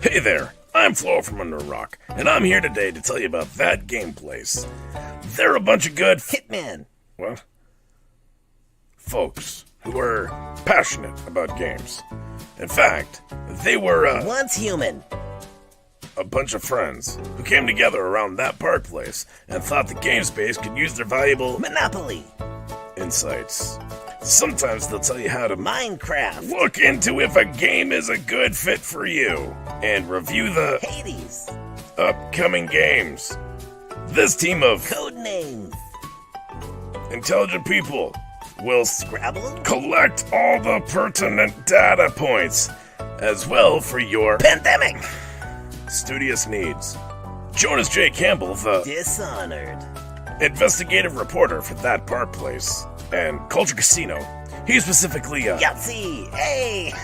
Hey there, I'm Flo from Under a Rock, and I'm here today to tell you about that Game Place. They're a bunch of good Hitman. What? Folks who are passionate about games. In fact, they were Once human. a bunch of friends who came together around that park place and thought the game space could use their valuable Monopoly. insights. Sometimes they'll tell you how to Minecraft. look into if a game is a good fit for you and review the Hades. upcoming games. This team of Code names. intelligent people will Scrabble. collect all the pertinent data points as well for your Pandemic. studious needs. Jonas J. Campbell, the Dishonored. investigative reporter for that park place, and Culture Casino. He's specifically Yahtzee. Hey.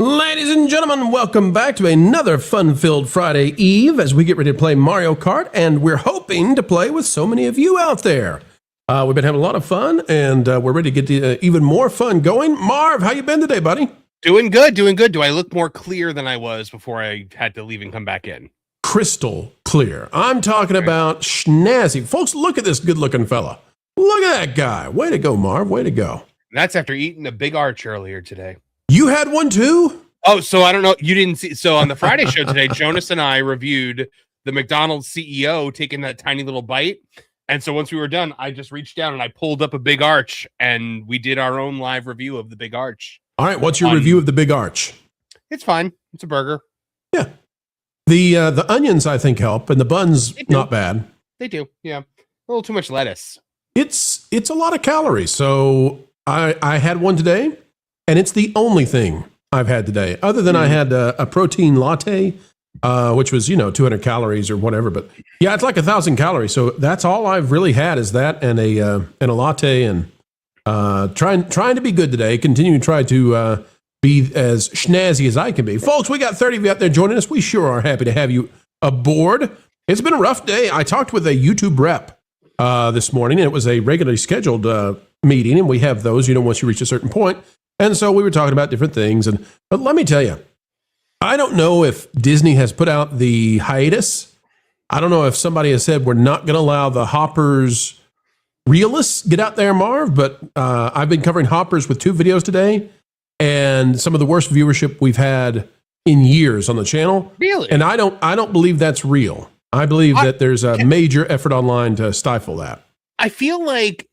Ladies and gentlemen, welcome back to another fun-filled Friday Eve as we get ready to play Mario Kart, and we're hoping to play with so many of you out there. We've been having a lot of fun, and we're ready to get even more fun going. Marv, how you been today, buddy? Doing good, doing good. Do I look more clear than I was before I had to leave and come back in? Crystal clear. I'm talking about schnazzy. Folks, look at this good-looking fella. Look at that guy. Way to go, Marv. Way to go. That's after eating a big arch earlier today. You had one too? Oh, so I don't know. You didn't see. So on the Friday show today, Jonas and I reviewed the McDonald's CEO taking that tiny little bite. And so once we were done, I just reached down and I pulled up a big arch and we did our own live review of the big arch. All right, what's your review of the big arch? It's fine. It's a burger. Yeah. The onions, I think, help, and the buns, not bad. They do. Yeah. A little too much lettuce. It's a lot of calories. So I had one today, and it's the only thing I've had today. Other than I had a protein latte, which was 200 calories or whatever. But yeah, it's like 1,000 calories. So that's all I've really had is that and a latte, and trying to be good today. Continue to try to be as schnazzy as I can be. Folks, we got 30 of you out there joining us. We sure are happy to have you aboard. It's been a rough day. I talked with a YouTube rep this morning, and it was a regularly scheduled meeting, and we have those, once you reach a certain point. And so we were talking about different things. But let me tell you, I don't know if Disney has put out the hiatus. I don't know if somebody has said we're not going to allow the Hoppers realists get out there, Marv, but I've been covering Hoppers with 2 videos today, and some of the worst viewership we've had in years on the channel. Really? And I don't believe that's real. I believe that there's a major effort online to stifle that. I feel like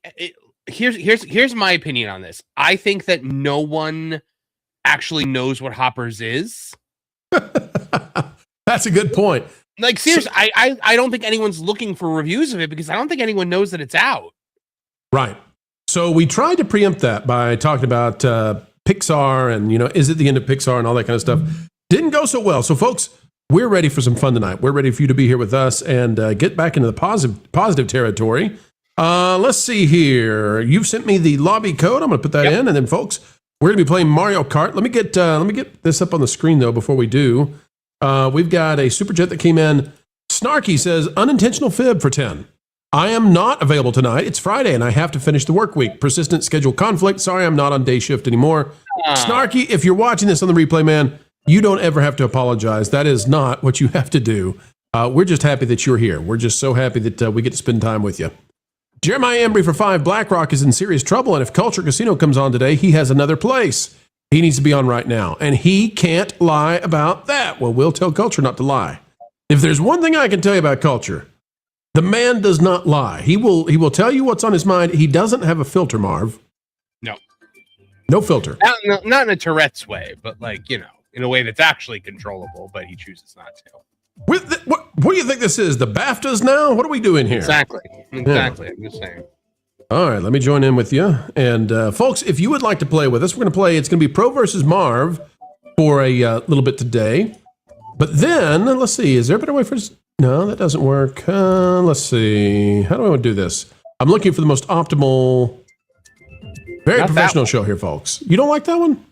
here's my opinion on this. I think that no one actually knows what Hoppers is. That's a good point. Like, seriously, I don't think anyone's looking for reviews of it because I don't think anyone knows that it's out. Right. So we tried to preempt that by talking about Pixar and, is it the end of Pixar and all that kind of stuff. Didn't go so well. So, folks, we're ready for some fun tonight. We're ready for you to be here with us and get back into the positive territory. Let's see here. You've sent me the lobby code. I'm going to put that in. And then, folks, we're going to be playing Mario Kart. Let me get this up on the screen, though, before we do. We've got a super chat that came in. Snarky says, unintentional fib for 10. I am not available tonight. It's Friday, and I have to finish the work week. Persistent schedule conflict. Sorry, I'm not on day shift anymore. Snarky, if you're watching this on the replay, man, you don't ever have to apologize. That is not what you have to do. We're just happy that you're here. We're just so happy that we get to spend time with you. Jeremiah Embry for 5. BlackRock is in serious trouble, and if Culture Casino comes on today, he has another place he needs to be on right now, and he can't lie about that. Well, we'll tell Culture not to lie. If there's one thing I can tell you about Culture, the man does not lie. He will tell you what's on his mind. He doesn't have a filter, Marv. No filter. Not in a Tourette's way, but in a way that's actually controllable, but he chooses not to. What do you think this is? The BAFTAs now? What are we doing here? Exactly. Yeah. I'm just saying. All right, let me join in with you. And folks, if you would like to play with us, we're going to play. It's going to be Pro versus Marv for a little bit today. But then, let's see, is there a better way for us? No, that doesn't work. Let's see. How do I want to do this? I'm looking for the most optimal, very Not that professional one. show here, folks. You don't like that one?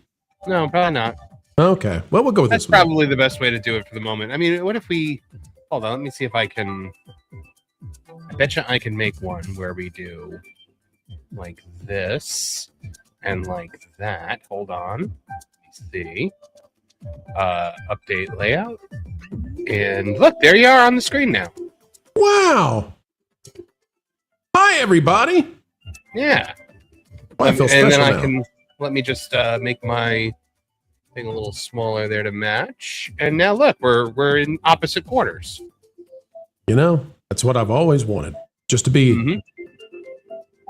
No, probably not. Okay. Well, we'll go with That's this one. probably the best way to do it for the moment. I mean, what if we... Hold on, let me see if I can... I bet you I can make one where we do like this and like that. Hold on. Let's see. Update layout. And look, there you are on the screen now. Wow. Hi, everybody. Yeah. Well, I feel And special then I now. can... Let me just make my thing a little smaller there to match. And now look, we're in opposite corners. You know, that's what I've always wanted. Just to be Mhm.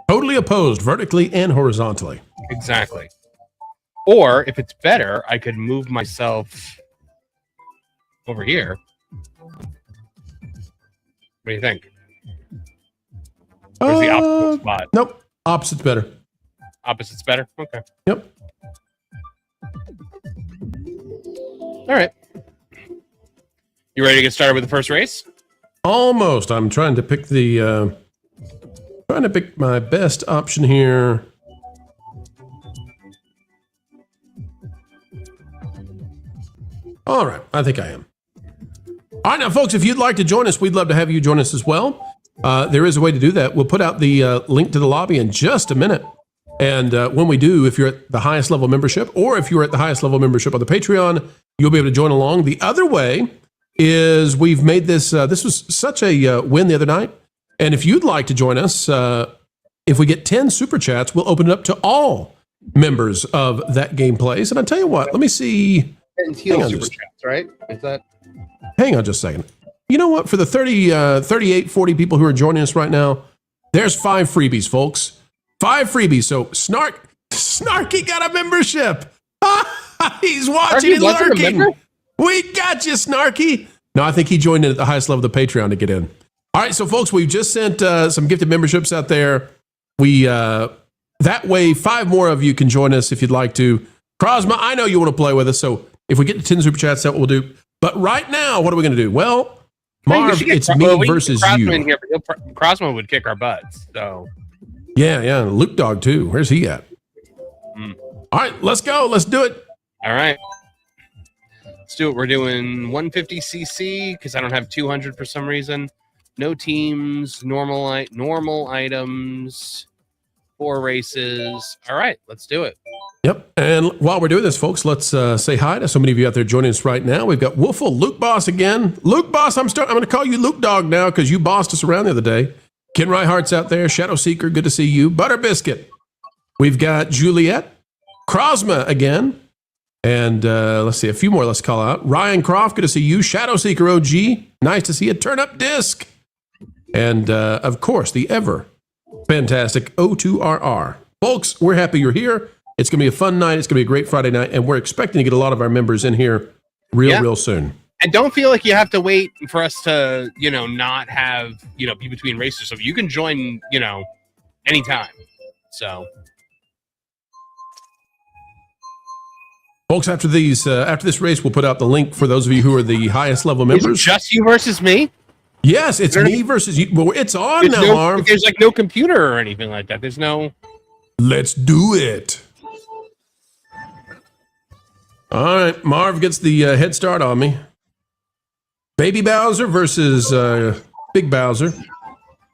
totally opposed vertically and horizontally. Exactly. Or if it's better, I could move myself over here. What do you think? Where's the optimal spot? Nope. Opposite's better. Opposite's better? Okay. Yep. All right. You ready to get started with the first race? Almost. I'm trying to pick my best option here. All right. I think I am. All right, now, folks, if you'd like to join us, we'd love to have you join us as well. There is a way to do that. We'll put out the link to the lobby in just a minute. And when we do, if you're at the highest level membership, or if you're at the highest level membership on the Patreon, you'll be able to join along. The other way is we've made this, this was such a win the other night. And if you'd like to join us, if we get 10 super chats, we'll open it up to all members of that Game Place. And I tell you what, let me see. And Hang on super just- chats, right? Is that? Hang on just a second. You know what? For the 38, 40 people who are joining us right now, there's 5 freebies, folks. 5 freebies. So Snarky got a membership. He's watching and wasn't a lurking. member? We got you, Snarky. No, I think he joined in at the highest level of the Patreon to get in. All right, so folks, we've just sent some gifted memberships out there. We that way 5 more of you can join us if you'd like to. Crosma, I know you want to play with us, so if we get to 10 super chats, that's what we'll do. But right now, what are we going to do? Well, Marv, it's me versus you. In here, but Crosman would kick our butts. So Yeah, Luke Dog too. Where's he at? All right, let's go. Let's do it. all right, let's do it. We're doing 150cc because I don't have 200 for some reason. No teams, normal items, 4 races. All right, let's do it. Yep. And while we're doing this, folks, let's say hi to so many of you out there joining us right now. We've got Wolfle, Luke Boss again. Luke Boss, I'm going to call you Luke Dog now because you bossed us around the other day. Ken Reihart's out there. Shadow Seeker, good to see you. Butter Biscuit. We've got Juliet. Crosma again. And let's see, a few more let's call out. Ryan Croft, good to see you. Shadow Seeker OG, nice to see you. Turn Up Disc. And, of course, the ever fantastic O2RR. Folks, we're happy you're here. It's going to be a fun night. It's going to be a great Friday night. And we're expecting to get a lot of our members in here real soon. And don't feel like you have to wait for us to, not have, be between races. So you can join, anytime. So. Folks, after this race, we'll put out the link for those of you who are the highest level Is it members. just you versus me? Yes, it's me versus you. Well, it's on now, Marv. There's like no computer or anything like that. There's no. Let's do it. All right, Marv gets the head start on me. Baby Bowser versus Big Bowser.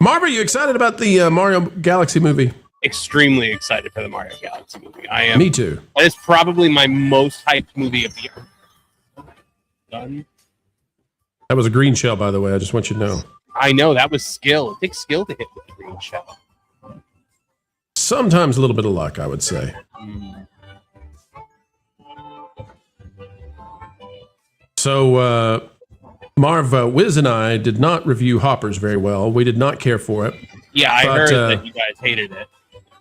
Marv, are you excited about the Mario Galaxy movie? Extremely excited for the Mario Galaxy movie. I am. Me too. It's probably my most hyped movie of the year. Done. That was a green shell, by the way. I just want you to know. I know that was skill. It takes skill to hit with the green shell. Sometimes a little bit of luck, I would say. So, Marv, Wiz and I did not review Hoppers very well. We did not care for it. Yeah, I But, heard that you guys hated it.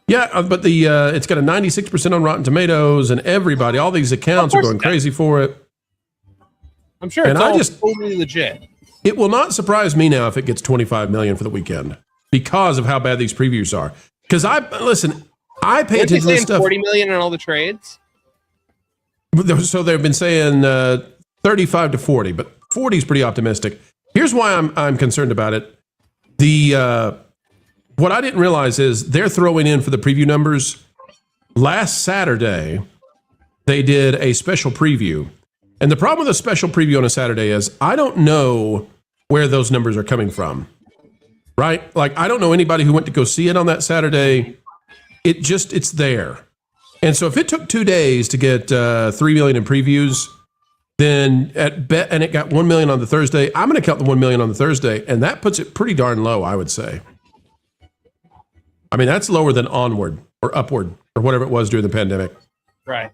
Yeah, but the it's got a 96% on Rotten Tomatoes, and everybody, all these accounts are going crazy for it. I'm sure And it's I all just- totally legit. It will not surprise me now if it gets 25 million for the weekend because of how bad these previews are. Because I pay Weren't they attention to this saying stuff. 40 million in all the trades? So they've been saying 35 to 40, but 40 is pretty optimistic. Here's why I'm concerned about it. The what I didn't realize is they're throwing in for the preview numbers. Last Saturday, they did a special preview. And the problem with a special preview on a Saturday is I don't know where those numbers are coming from. Right? Like, I don't know anybody who went to go see it on that Saturday. It's there. And so if it took 2 days to get 3 million in previews, then and it got 1 million on the Thursday, I'm going to count the 1 million on the Thursday, and that puts it pretty darn low, I would say. I mean, that's lower than Onward or Upward or whatever it was during the pandemic. Right.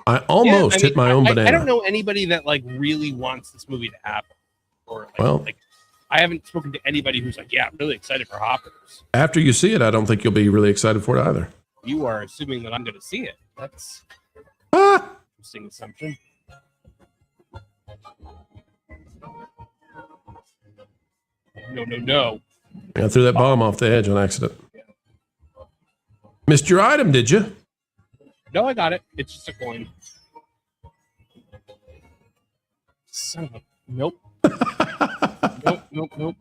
I almost hit my own banana. I don't know anybody that like really wants this movie to happen. Or like, I haven't spoken to anybody who's like, yeah, I'm really excited for Hoppers. After you see it, I don't think you'll be really excited for it either. You are assuming that I'm going to see it. That's an interesting assumption. No. I threw that bomb off the edge on accident. Missed your item, did you? No, I got it. It's just a coin. Son of a... Nope. Nope.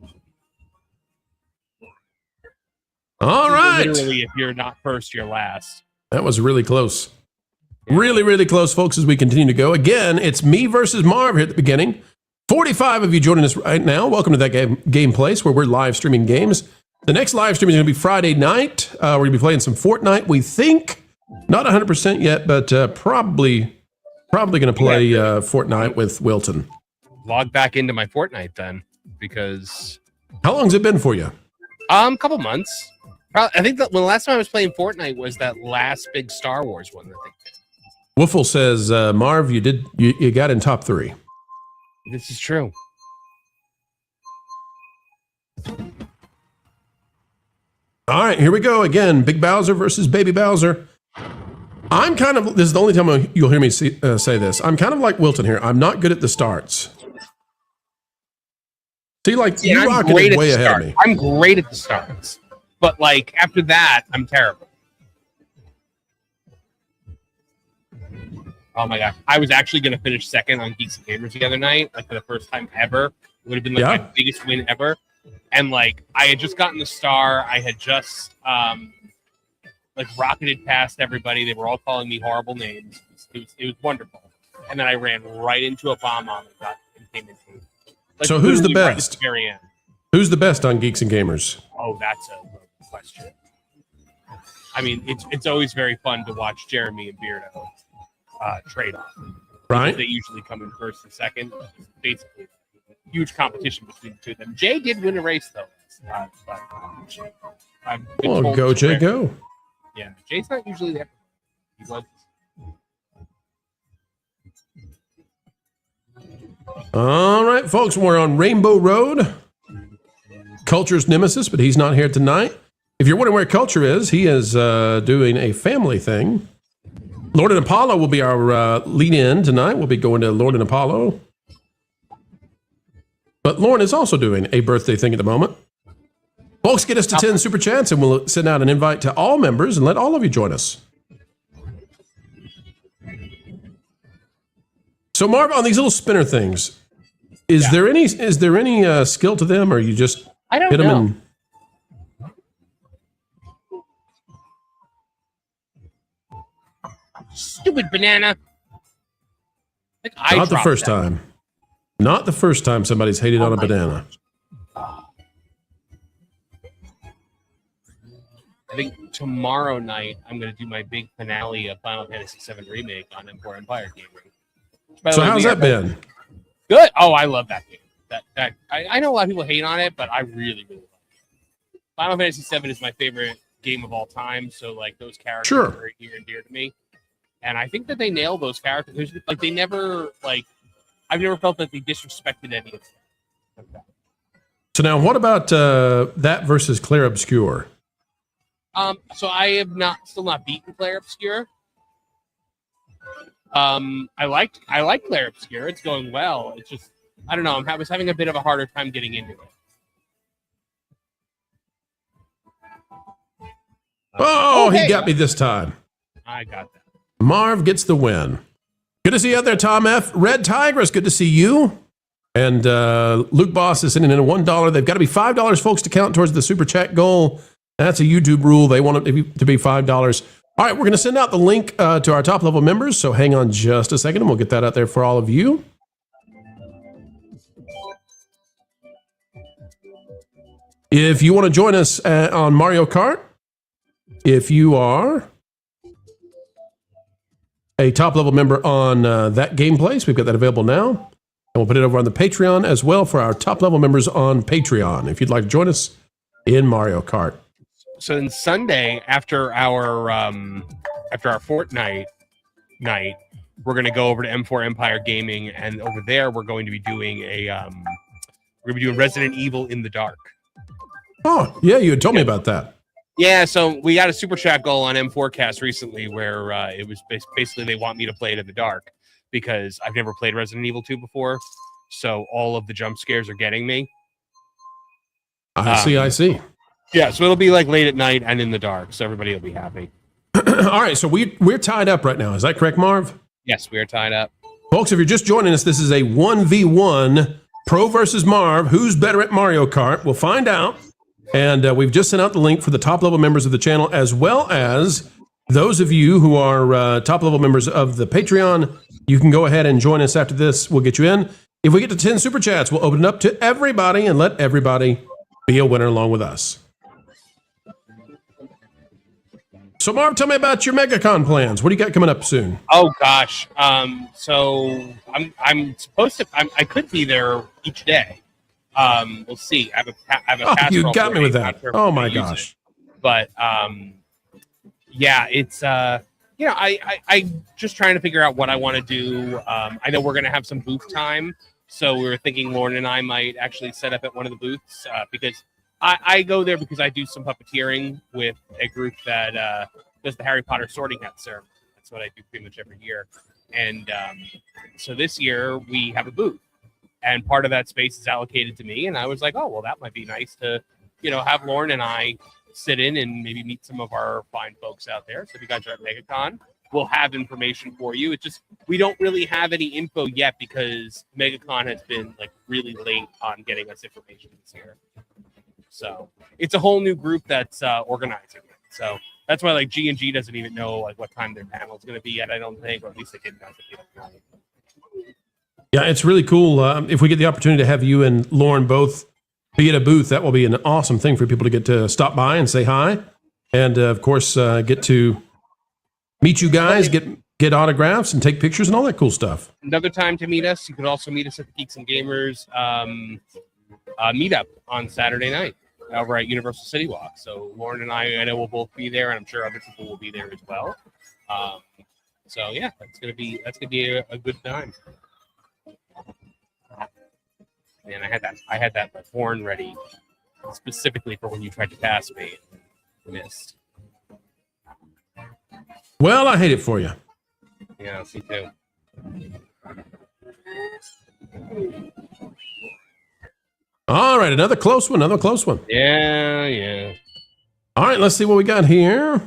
All right. Literally, if you're not first, you're last. That was really close. Really, really close, folks, as we continue to go. Again, it's me versus Marv here at the beginning. 45 of you joining us right now. Welcome to that Game Place, where we're live streaming games. The next live stream is going to be Friday night. We're going to be playing some Fortnite, we think. Not 100% yet, but probably going to play Fortnite with Wilton. Log back into my Fortnite then, because... How long's it been for you? Couple months. I think that when the last time I was playing Fortnite was that last big Star Wars one that they did. Woofle says, Marv, you got in top 3. This is true. All right, here we go again. Big Bowser versus Baby Bowser. This is the only time you'll hear me say this. I'm kind of like Wilton here. I'm not good at the starts. See, like, you rocking it way ahead of me. I'm great at the starts. But, like, after that, I'm terrible. Oh, my God. I was actually going to finish second on Geeks and Gamers the other night, like, for the first time ever. It would have been, like, my biggest win ever. And, like, I had just gotten the star. I had just, rocketed past everybody. They were all calling me horrible names. It was wonderful. And then I ran right into a bomb on and came into it. Like, so who's the best? Right at the very end. Who's the best on Geeks and Gamers? Oh, that's a question. I mean, it's always very fun to watch Jeremy and Beardo trade off. Right. They usually come in first and second. Basically, huge competition between the two of them. Jay did win a race, though. Well, go, Jay, go. Yeah, Jay's not usually there. He was. All right, folks, we're on Rainbow Road. Culture's nemesis, but he's not here tonight. If you're wondering where Culture is, he is doing a family thing. Lord and Apollo will be our lead-in tonight. We'll be going to Lord and Apollo. But Lauren is also doing a birthday thing at the moment. Folks, get us to 10 Super Chats, and we'll send out an invite to all members and let all of you join us. So, Marv, on these little spinner things, is there any skill to them, or you just hit them know. Stupid banana. Not the first time. Not the first time somebody's hated on a banana. I think tomorrow night I'm going to do my big finale of Final Fantasy VII Remake on M4 Empire Gaming. So how's that been? Good. Oh, I love that game. I know a lot of people hate on it, but I really, really love it. Final Fantasy VII is my favorite game of all time, so like those characters are very near and dear to me. And I think that they nail those characters. Like they never I've never felt that they disrespected any of them. So now, what about that versus Claire Obscure? So I have still not beaten Claire Obscure. I like Claire Obscure. It's going well. It's just I don't know. I was having a bit of a harder time getting into it. Oh, he got me this time. I got that. Marv gets the win. Good to see you out there, Tom F. Red Tigress, good to see you. And Luke Boss is sending in a $1. They've got to be $5, folks, to count towards the super chat goal. That's a YouTube rule. They want it to be $5. All right, we're going to send out the link to our top level members. So hang on just a second and we'll get that out there for all of you. If you want to join us on Mario Kart, if you are a top level member on that Game Place, we've got that available now. And we'll put it over on the Patreon as well for our top level members on Patreon, if you'd like to join us in Mario Kart. So then Sunday, after our Fortnite night, we're going to go over to M4 Empire Gaming, and over there we're going to be doing Resident Evil in the Dark. Oh, yeah, you had told me about that. Yeah, so we got a super chat goal on M4cast recently where it was basically they want me to play it in the dark because I've never played Resident Evil 2 before, so all of the jump scares are getting me. I see. Yeah, so it'll be like late at night and in the dark, so everybody will be happy. All right, so we're tied up right now. Is that correct, Marv? Yes, we are tied up. Folks, if you're just joining us, this is a 1v1 Pro versus Marv. Who's better at Mario Kart? We'll find out. And we've just sent out the link for the top level members of the channel, as well as those of you who are top level members of the Patreon. You can go ahead and join us after this. We'll get you in. If we get to 10 super chats, we'll open it up to everybody and let everybody be a winner along with us. So Marv, tell me about your MegaCon plans. What do you got coming up soon? Oh gosh, so I'm supposed to. I could be there each day. We'll see. I have a pass. You got me with that. Oh my gosh. But yeah, it's I just trying to figure out what I want to do. I know we're gonna have some booth time, so we were thinking Lauren and I might actually set up at one of the booths because I go there because I do some puppeteering with a group that does the Harry Potter sorting hat ceremony. That's what I do pretty much every year. And so this year we have a booth, and part of that space is allocated to me. And I was like, oh, well, that might be nice to, have Lauren and I sit in and maybe meet some of our fine folks out there. So if you guys are at MegaCon, we'll have information for you. It's just we don't really have any info yet because MegaCon has been like really late on getting us information this year. So it's a whole new group that's organizing it. So that's why like G&G doesn't even know like what time their panel is going to be yet. I don't think, or at least they didn't know. Yeah, it's really cool. If we get the opportunity to have you and Lauren both be at a booth, that will be an awesome thing for people to get to stop by and say hi, and of course get to meet you guys, get autographs, and take pictures and all that cool stuff. Another time to meet us, you could also meet us at the Geeks and Gamers meetup on Saturday night over at Universal City Walk. So Lauren and I know we'll both be there, and I'm sure other people will be there as well. So yeah, that's gonna be a good time. And I had that horn ready specifically for when you tried to pass me and missed. Well, I hate it for you. Yeah, me too. All right, another close one. Yeah. All right, let's see what we got here.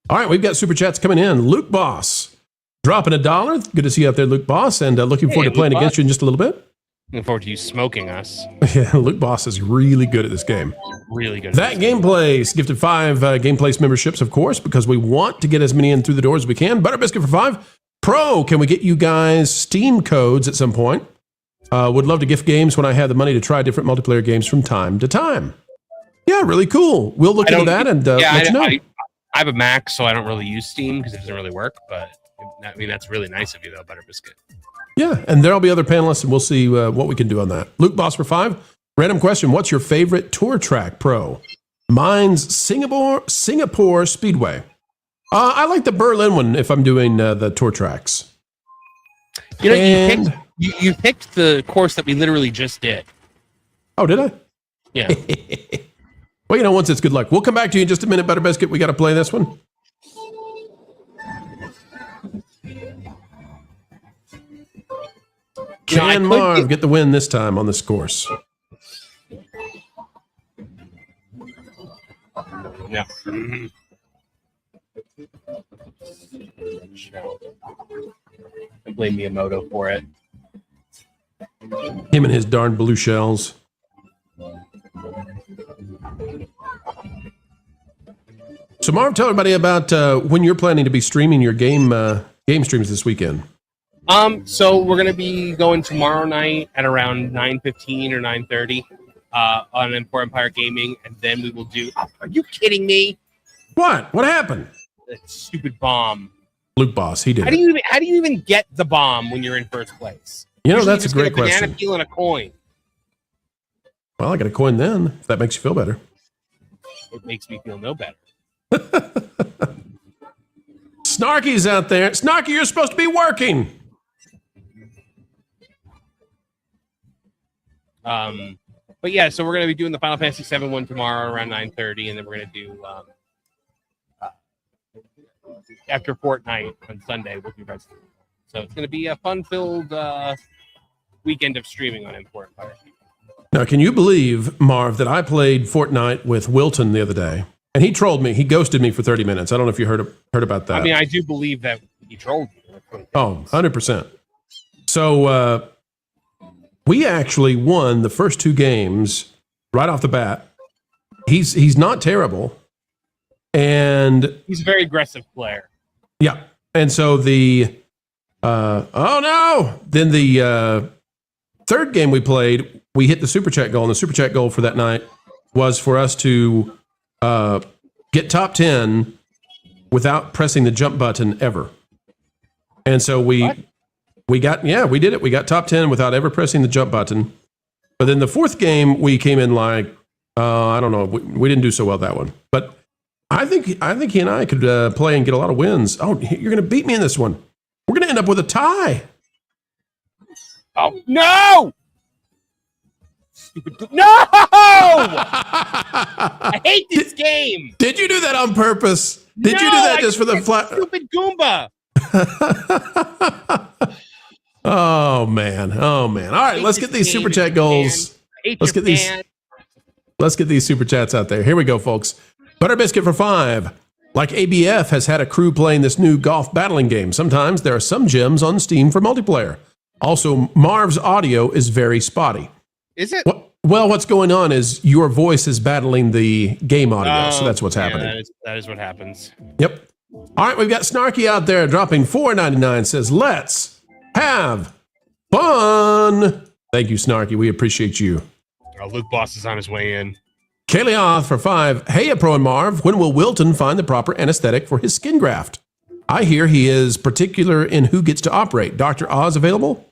All right, we've got super chats coming in. Luke Boss dropping $1. Good to see you out there, Luke Boss, and looking forward to playing against you in just a little bit. Looking forward to you smoking us. Yeah, Luke Boss is really good at this game. Really good. That Game Place gifted 5 Game Place memberships, of course, because we want to get as many in through the doors as we can. Butter Biscuit for 5. Pro, can we get you guys Steam codes at some point? Would love to gift games when I have the money to try different multiplayer games from time to time. Yeah, really cool. We'll look into that and let you know. I have a Mac, so I don't really use Steam because it doesn't really work, but I mean, that's really nice of you, though, Butter Biscuit. Yeah, and there'll be other panelists, and we'll see what we can do on that. Luke Boss for 5. Random question, what's your favorite tour track, Pro? Mine's Singapore Speedway. I like the Berlin one if I'm doing the tour tracks. You picked the course that we literally just did. Oh, did I? Yeah. Well, once it's good luck. We'll come back to you in just a minute, Butter Biscuit. We got to play this one. Can Marv get the win this time on this course? Yeah. shell. I blame Miyamoto for it. Him and his darn blue shells. So Marv, tell everybody about when you're planning to be streaming your game streams this weekend. So we're gonna be going tomorrow night at around 9:15 or 9:30 on Empire Empire Gaming, and then we will do. Are you kidding me? What? What happened? That stupid bomb. Luke Boss, he did. How do you even get the bomb when you're in first place? You know, Usually that's a just great get a banana question. peel and a coin. Well, I got a coin then, if that makes you feel better. It makes me feel no better. Snarky's out there. Snarky, you're supposed to be working. But yeah, so we're going to be doing the Final Fantasy VII one tomorrow around 9:30, and then we're going to do after Fortnite on Sunday. We'll do Resident Evil. So it's going to be a fun-filled weekend of streaming on Empire Empire. Now, can you believe, Marv, that I played Fortnite with Wilton the other day, and he trolled me. He ghosted me for 30 minutes. I don't know if you heard about that. I mean, I do believe that he trolled you. Oh, 100%. So we actually won the first two games right off the bat. He's not terrible. And he's a very aggressive player. Yeah. And so the oh no. Then the third game we played, we hit the super chat goal, and the super chat goal for that night was for us to get top 10 without pressing the jump button ever. And so we got, we did it. We got top 10 without ever pressing the jump button. But then the fourth game, we came in like, I don't know, we didn't do so well that one. But I think he and I could play and get a lot of wins. Oh, you're going to beat me in this one. We're going to end up with a tie. Oh, no! No! I hate this game. Did you do that on purpose? Did you do that just for the flat? Stupid Goomba. Oh man. All right, let's get these super chat goals. Let's get these super chats out there. Here we go, folks. Butter Biscuit for 5. Like ABF has had a crew playing this new golf battling game. Sometimes there are some gems on Steam for multiplayer. Also, Marv's audio is very spotty. Is it? Well, what's going on is your voice is battling the game audio, so that's what's happening. That is what happens. Yep. All right, we've got Snarky out there dropping $4.99. Says, let's have fun. Thank you, Snarky. We appreciate you. Luke Boss is on his way in. Kayleoth for 5. Hey, Pro and Marv, when will Wilton find the proper anesthetic for his skin graft? I hear he is particular in who gets to operate. Dr. Oz available?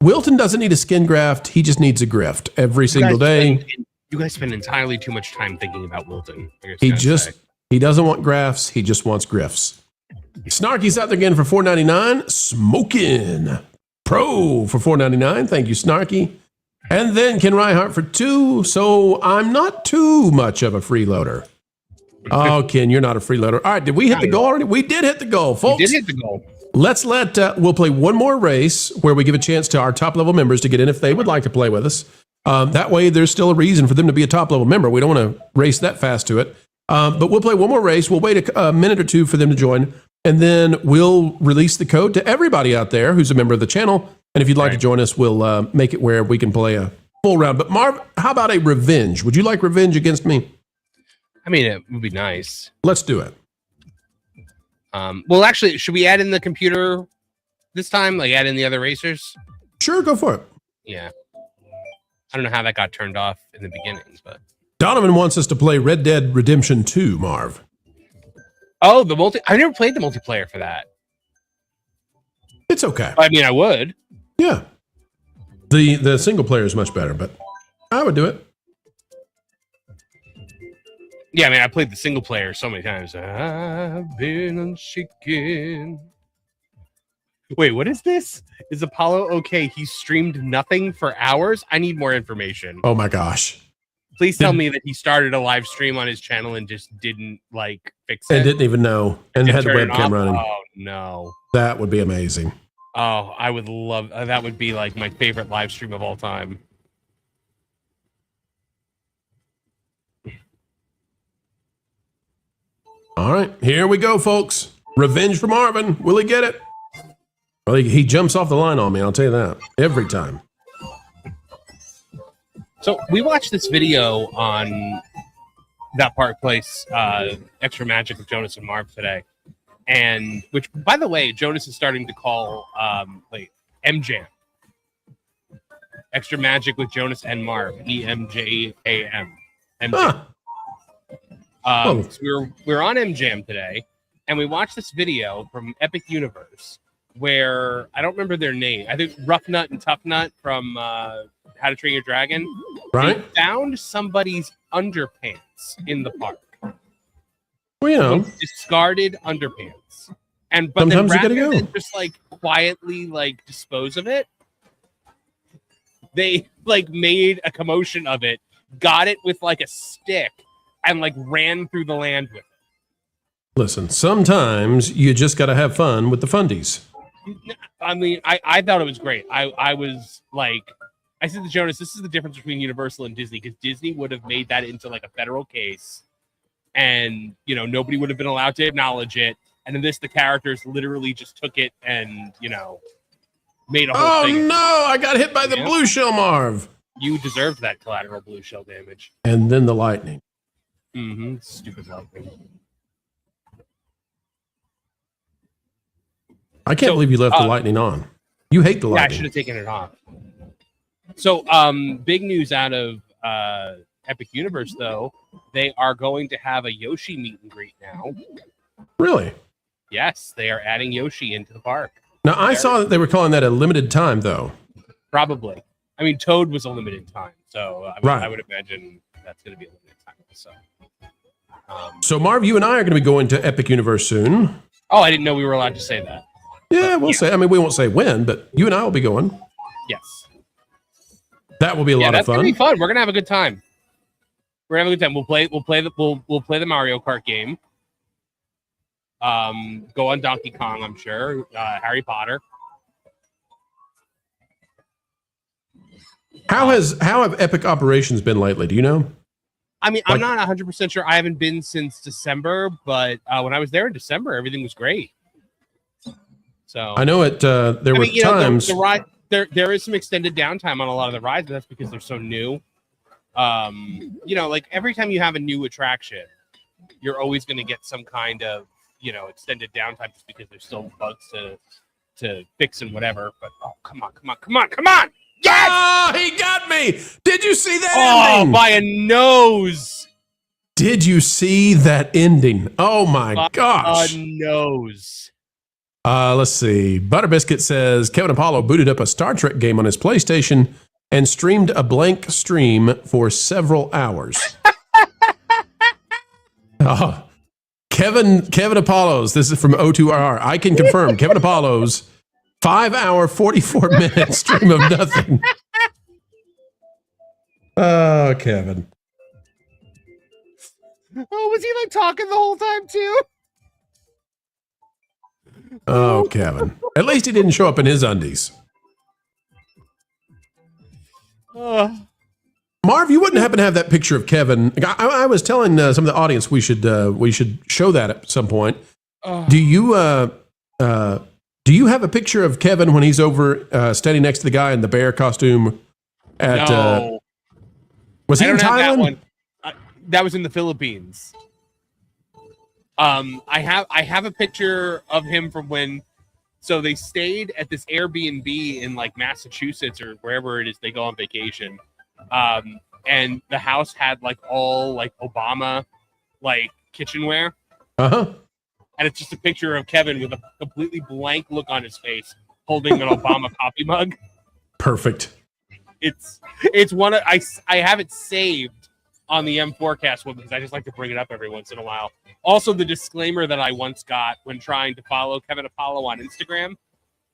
Wilton doesn't need a skin graft. He just needs a grift every single day. You guys spend entirely too much time thinking about Wilton. He doesn't want grafts. He just wants grifts. Snarky's out there again for $4.99. Smokin' Pro for $4.99. Thank you, Snarky. And then Ken Reihart for 2. So I'm not too much of a freeloader. Oh, Ken, you're not a freeloader. All right, did we hit the goal already? We did hit the goal, folks. We did hit the goal. Let's we'll play one more race where we give a chance to our top level members to get in if they would like to play with us. That way there's still a reason for them to be a top level member. We don't want to race that fast to it. But we'll play one more race. We'll wait a minute or two for them to join. And then we'll release the code to everybody out there who's a member of the channel. And if you'd like to join us, we'll make it where we can play a full round. But Marv, how about a revenge? Would you like revenge against me? I mean, it would be nice. Let's do it. Well, actually, should we add in the computer this time? Like add in the other racers? Sure, go for it. Yeah. I don't know how that got turned off in the beginnings, but Donovan wants us to play Red Dead Redemption 2, Marv. Oh, I never played the multiplayer for that. It's okay. I mean, I would. Yeah. The single player is much better, but I would do it. Yeah, I mean, I played the single player so many times. I've been unshaken. Wait, what is this? Is Apollo okay? He streamed nothing for hours? I need more information. Oh my gosh. Please tell me that he started a live stream on his channel and just didn't fix it. And didn't even know. And had the webcam running. Oh, no. That would be amazing. Oh, I would love that. Would be like my favorite live stream of all time. All right, here we go, folks. Revenge for Marvin. Will he get it? Well, he jumps off the line on me. I'll tell you that every time. So we watched this video on That Park Place, Extra Magic with Jonas and Marv today. And which, by the way, Jonas is starting to call MJAM. Extra Magic with Jonas and Marv. EMJAM. MJAM. So we were on MJAM today, and we watched this video from Epic Universe where I don't remember their name. I think Rough Nut and Tough Nut from How to Train Your Dragon. Right. They found somebody's underpants in the park. Well, you know, Discarded underpants. But sometimes then you gotta rather go. than just like quietly like dispose of it, they like made a commotion of it, got it with like a stick, and like ran through the land with it. Listen, sometimes you just got to have fun with the fundies. I mean, I thought it was great. I was like, I said to Jonas, this is the difference between Universal and Disney, because Disney would have made that into like a federal case, and you know nobody would have been allowed to acknowledge it. And in this, the characters literally just took it and made a whole thing. Oh no! I got hit by the blue shell, Marv. You deserved that collateral blue shell damage. And then the lightning. Mm-hmm. Stupid lightning. I can't believe you left the lightning on. You hate the lightning. Yeah, I should have taken it off. So, big news out of Epic Universe, though. They are going to have a Yoshi meet and greet now. Really? Yes, they are adding Yoshi into the park. Now, I saw that they were calling that a limited time, though. Probably. I mean, Toad was a limited time, so I would imagine that's going to be a limited time. So, Marv, you and I are going to be going to Epic Universe soon. Oh, I didn't know we were allowed to say that. Yeah, we'll say. I mean, we won't say when, but you and I will be going. Yes. That will be a lot of fun. That's gonna be fun. We're gonna have a good time. We're gonna have a good time. We'll play the Mario Kart game. Go on Donkey Kong, I'm sure. Harry Potter. How have Epic operations been lately? Do you know? I mean, I'm not 100% sure. I haven't been since December, but when I was there in December, everything was great. So I know it. There were times the ride. There is some extended downtime on a lot of the rides, but that's because they're so new. Like every time you have a new attraction, you're always going to get some kind of extended downtime just because there's still bugs to fix and whatever. But come on! Yes! Oh, he got me! Did you see that ending? Oh, by a nose! Did you see that ending? Oh my gosh! A nose. Let's see. Butterbiscuit says Kevin Apollo booted up a Star Trek game on his PlayStation and streamed a blank stream for several hours. Kevin Apollo's. This is from O2RR. I can confirm Kevin Apollo's 5-hour, 44-minute stream of nothing. Oh, Kevin. Oh, was he like talking the whole time too? Oh, Kevin. At least he didn't show up in his undies. Marv, you wouldn't happen to have that picture of Kevin. I was telling some of the audience we should show that at some point. Do you have a picture of Kevin when he's over standing next to the guy in the bear costume? No. Was he in Thailand? That one. That was in the Philippines. I have a picture of him from when. So they stayed at this Airbnb in like Massachusetts or wherever it is they go on vacation. And the house had like all like Obama like kitchenware. Uh-huh. And it's just a picture of Kevin with a completely blank look on his face holding an Obama coffee mug. Perfect. It's one of I have it saved on the M4cast one because I just like to bring it up every once in a while. Also, the disclaimer that I once got when trying to follow Kevin Apollo on Instagram.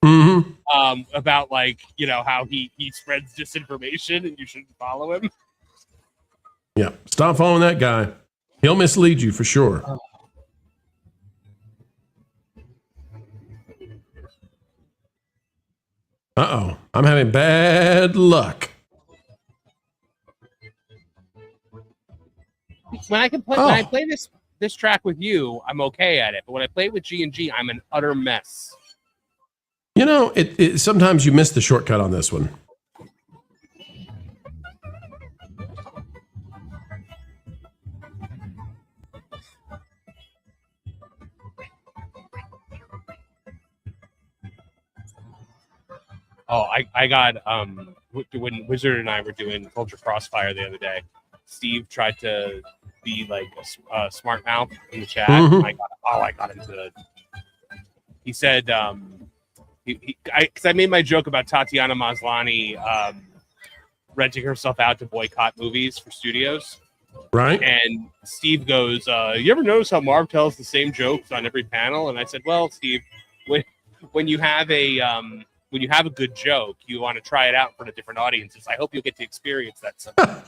Mm-hmm. About like, how he spreads disinformation and you shouldn't follow him. Yeah. Stop following that guy. He'll mislead you for sure. Uh-oh. I'm having bad luck. When I play this track with you, I'm okay at it. But when I play it with G&G, I'm an utter mess. You know, sometimes you miss the shortcut on this one. Oh, I got when Wizard and I were doing Culture Crossfire the other day, Steve tried to be like a smart mouth in the chat. Mhm. I got into it. He said, because I made my joke about Tatiana Maslany renting herself out to boycott movies for studios. Right. And Steve goes, you ever notice how Marv tells the same jokes on every panel? And I said, well, Steve, when you have a good joke, you want to try it out in front of different audiences. I hope you'll get to experience that sometime.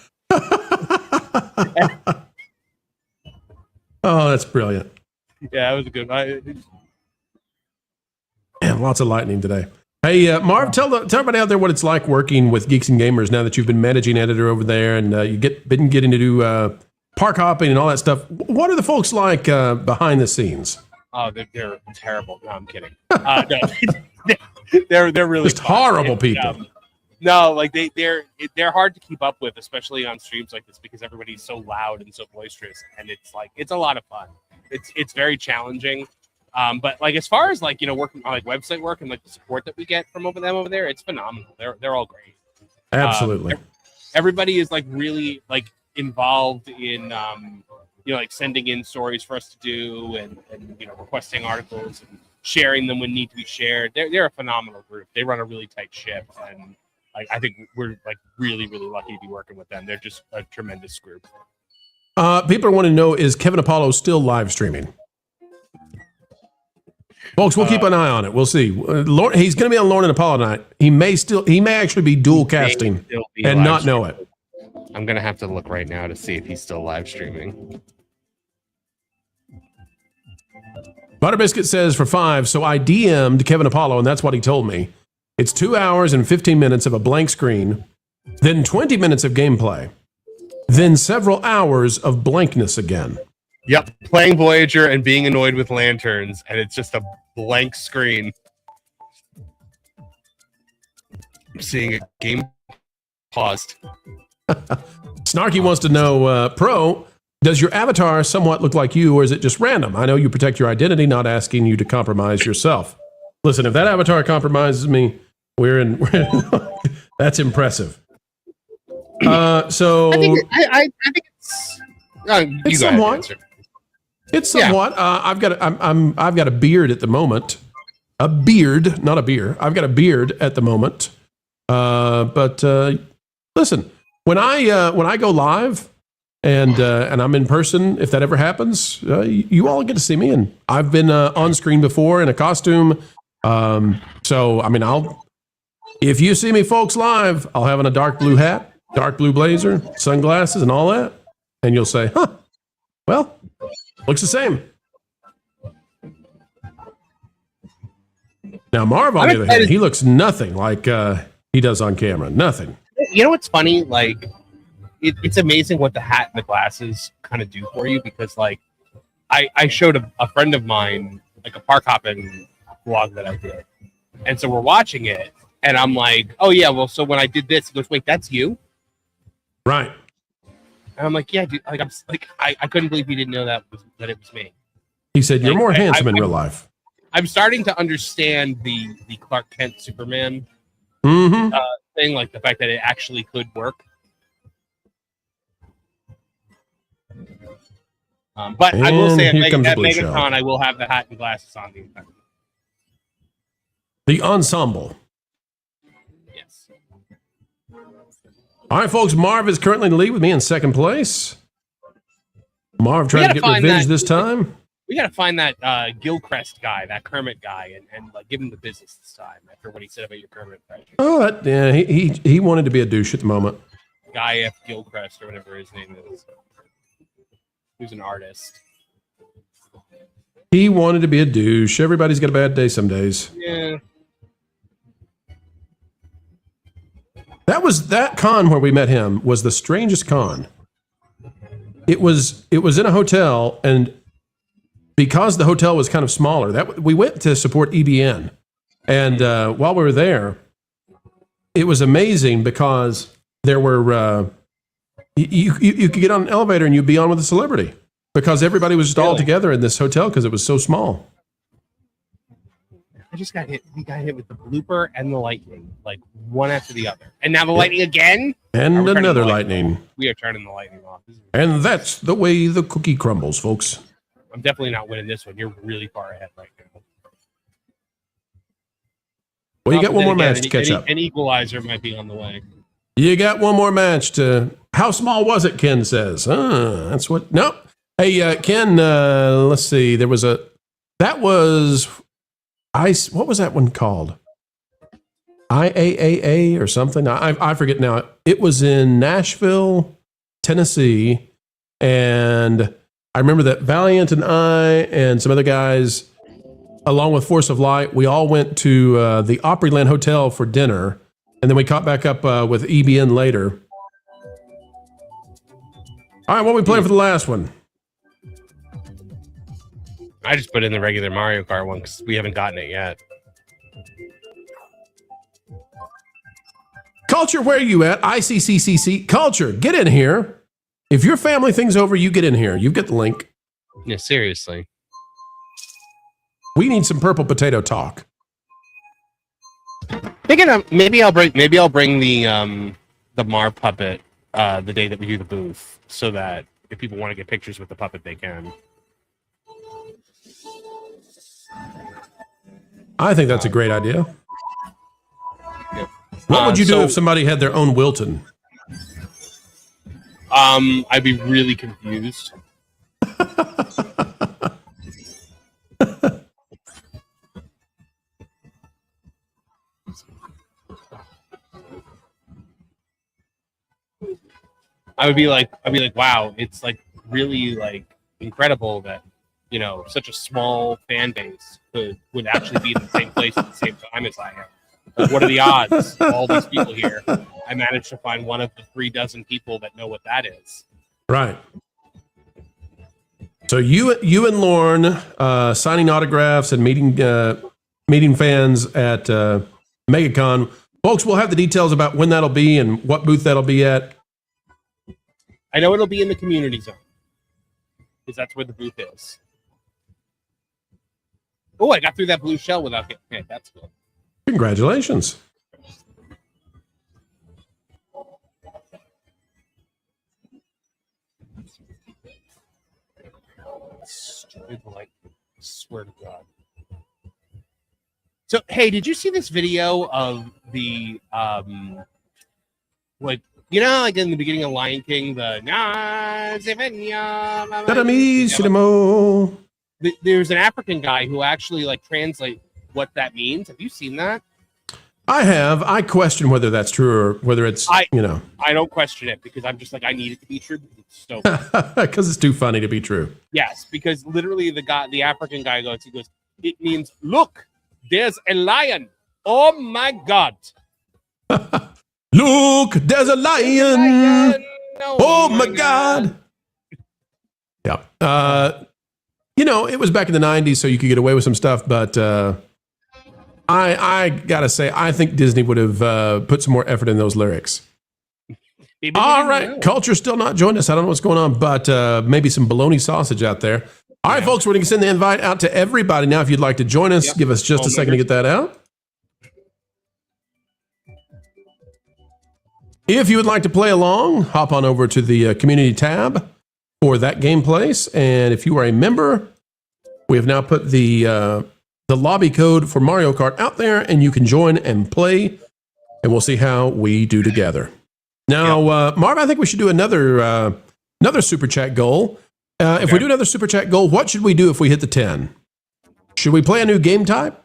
Oh, that's brilliant. Yeah, that was a good Man, lots of lightning today. Hey, Marv, tell everybody out there what it's like working with Geeks and Gamers now that you've been managing editor over there and been getting to do park hopping and all that stuff. What are the folks like behind the scenes? Oh, they're terrible. No, I'm kidding. No, they're really just horrible people. No, like they're hard to keep up with, especially on streams like this because everybody's so loud and so boisterous, and it's a lot of fun. It's very challenging. But like as far as like working on like website work and like the support that we get from them over there, it's phenomenal. They're all great. Absolutely. Everybody is like really like involved in like sending in stories for us to do and requesting articles and sharing them when need to be shared. They're a phenomenal group. They run a really tight ship, and like I think we're like really, really lucky to be working with them. They're just a tremendous group. People want to know, is Kevin Apollo still live streaming? Folks, we'll keep an eye on it. We'll see. He's going to be on Lauren and Apollo tonight. He may actually be dual casting and not know it. I'm going to have to look right now to see if he's still live streaming. Butterbiscuit says for 5, so I DM'd Kevin Apollo, and that's what he told me. It's 2 hours and 15 minutes of a blank screen, then 20 minutes of gameplay, then several hours of blankness again. Yep, playing Voyager and being annoyed with lanterns, and it's just a blank screen. I'm seeing a game paused. Snarky wants to know, Pro, does your avatar somewhat look like you, or is it just random? I know you protect your identity, not asking you to compromise yourself. Listen, if that avatar compromises me, we're in that's impressive. So I think it's it's somewhat. It's somewhat. Yeah. I've got a beard at the moment. A beard, not a beer. I've got a beard at the moment. But listen, when I go live and I'm in person, if that ever happens, you all get to see me. And I've been on screen before in a costume. So I mean, if you see me, folks, live, I'll have on a dark blue hat, dark blue blazer, sunglasses, and all that, and you'll say, "Huh, well, looks the same." Now, Marv, on the other hand, he looks nothing like he does on camera. Nothing. You know what's funny? Like, it's amazing what the hat and the glasses kind of do for you because, like, I showed a friend of mine, like, a park hopping vlog that I did. And so we're watching it, and I'm like, oh, yeah, well, so when I did this, he goes, wait, that's you? Right. And I'm like, yeah, dude, like, I couldn't believe you didn't know that it was me. He said, you're more handsome in real life. I'm starting to understand the Clark Kent Superman thing, like the fact that it actually could work. But I will say at MegaCon, I will have the hat and glasses on the entire time. The ensemble. Yes. All right, folks. Marv is currently in the lead with me in second place. Marv trying to get revenge this time. We got to find that Gilchrist guy, that Kermit guy, and like give him the business this time after what he said about your Kermit impression. Oh, yeah, he wanted to be a douche at the moment. Guy F. Gilchrist or whatever his name is. Who's an artist. He wanted to be a douche. Everybody's got a bad day some days. Yeah. That con where we met him was the strangest con. it was in a hotel, and because the hotel was kind of smaller, that we went to support EBN, and while we were there, it was amazing because there were you could get on an elevator and you'd be on with a celebrity because everybody was just all together in this hotel because it was so small. I just got hit. We got hit with the blooper and the lightning, like one after the other, and now the lightning again, and another lightning. We are turning the lightning off. And that's the way the cookie crumbles, folks. I'm definitely not winning this one. You're really far ahead right now. Well, you got one more match to catch up. An equalizer might be on the way. You got one more match to. How small was it? Ken says. That's what. Nope. Hey, Ken. Let's see. There was a. That was. What was that one called? IAAA or something? I forget now. It was in Nashville, Tennessee, and I remember that Valiant and I and some other guys, along with Force of Light, we all went to the Opryland Hotel for dinner, and then we caught back up with EBN later. All right, what are we playing for the last one? I just put in the regular Mario Kart one because we haven't gotten it yet. Culture, where are you at? ICCCC. Culture, get in here. If your family thing's over, you get in here. You get the link. Yeah, seriously. We need some purple potato talk. Thinking of, maybe I'll bring the Marv puppet the day that we do the booth, so that if people want to get pictures with the puppet, they can. I think that's a great idea. Yeah. What would you do if somebody had their own Wilton? I'd be really confused. I'd be like, wow, it's like really like incredible that, you know, such a small fan base would actually be in the same place at the same time as I am. Like, what are the odds? All these people here. I managed to find one of the 36 people that know what that is. Right. So you and Lorne signing autographs and meeting fans at MegaCon. Folks, we'll have the details about when that'll be and what booth that'll be at. I know it'll be in the community zone because that's where the booth is. Oh, I got through that blue shell without getting hit. That's good. Congratulations. Stupid light. I swear to God. So, hey, did you see this video of the, like, you know, like in the beginning of Lion King, there's an African guy who actually like translate what that means. Have you seen that? I have. I question whether that's true or whether it's, you know. I don't question it because I'm just like, I need it to be true because it's so because it's too funny to be true. Yes, because literally the African guy goes, it means, look, there's a lion. Oh my God. Look, there's a lion. Oh my God. Yeah. You know, it was back in the 90s, so you could get away with some stuff, but I gotta say, I think Disney would have put some more effort in those lyrics. All right, Culture's still not joined us. I don't know what's going on, but maybe some bologna sausage out there. All right, folks, we're going to send the invite out to everybody. Now, if you'd like to join us, give us just a second to get that out. If you would like to play along, hop on over to the community tab for that Game Place. And if you are a member, we have now put the lobby code for Mario Kart out there, and you can join and play, and we'll see how we do together. Now, Marv, I think we should do another super chat goal. If we do another super chat goal, what should we do if we hit the 10? Should we play a new game type?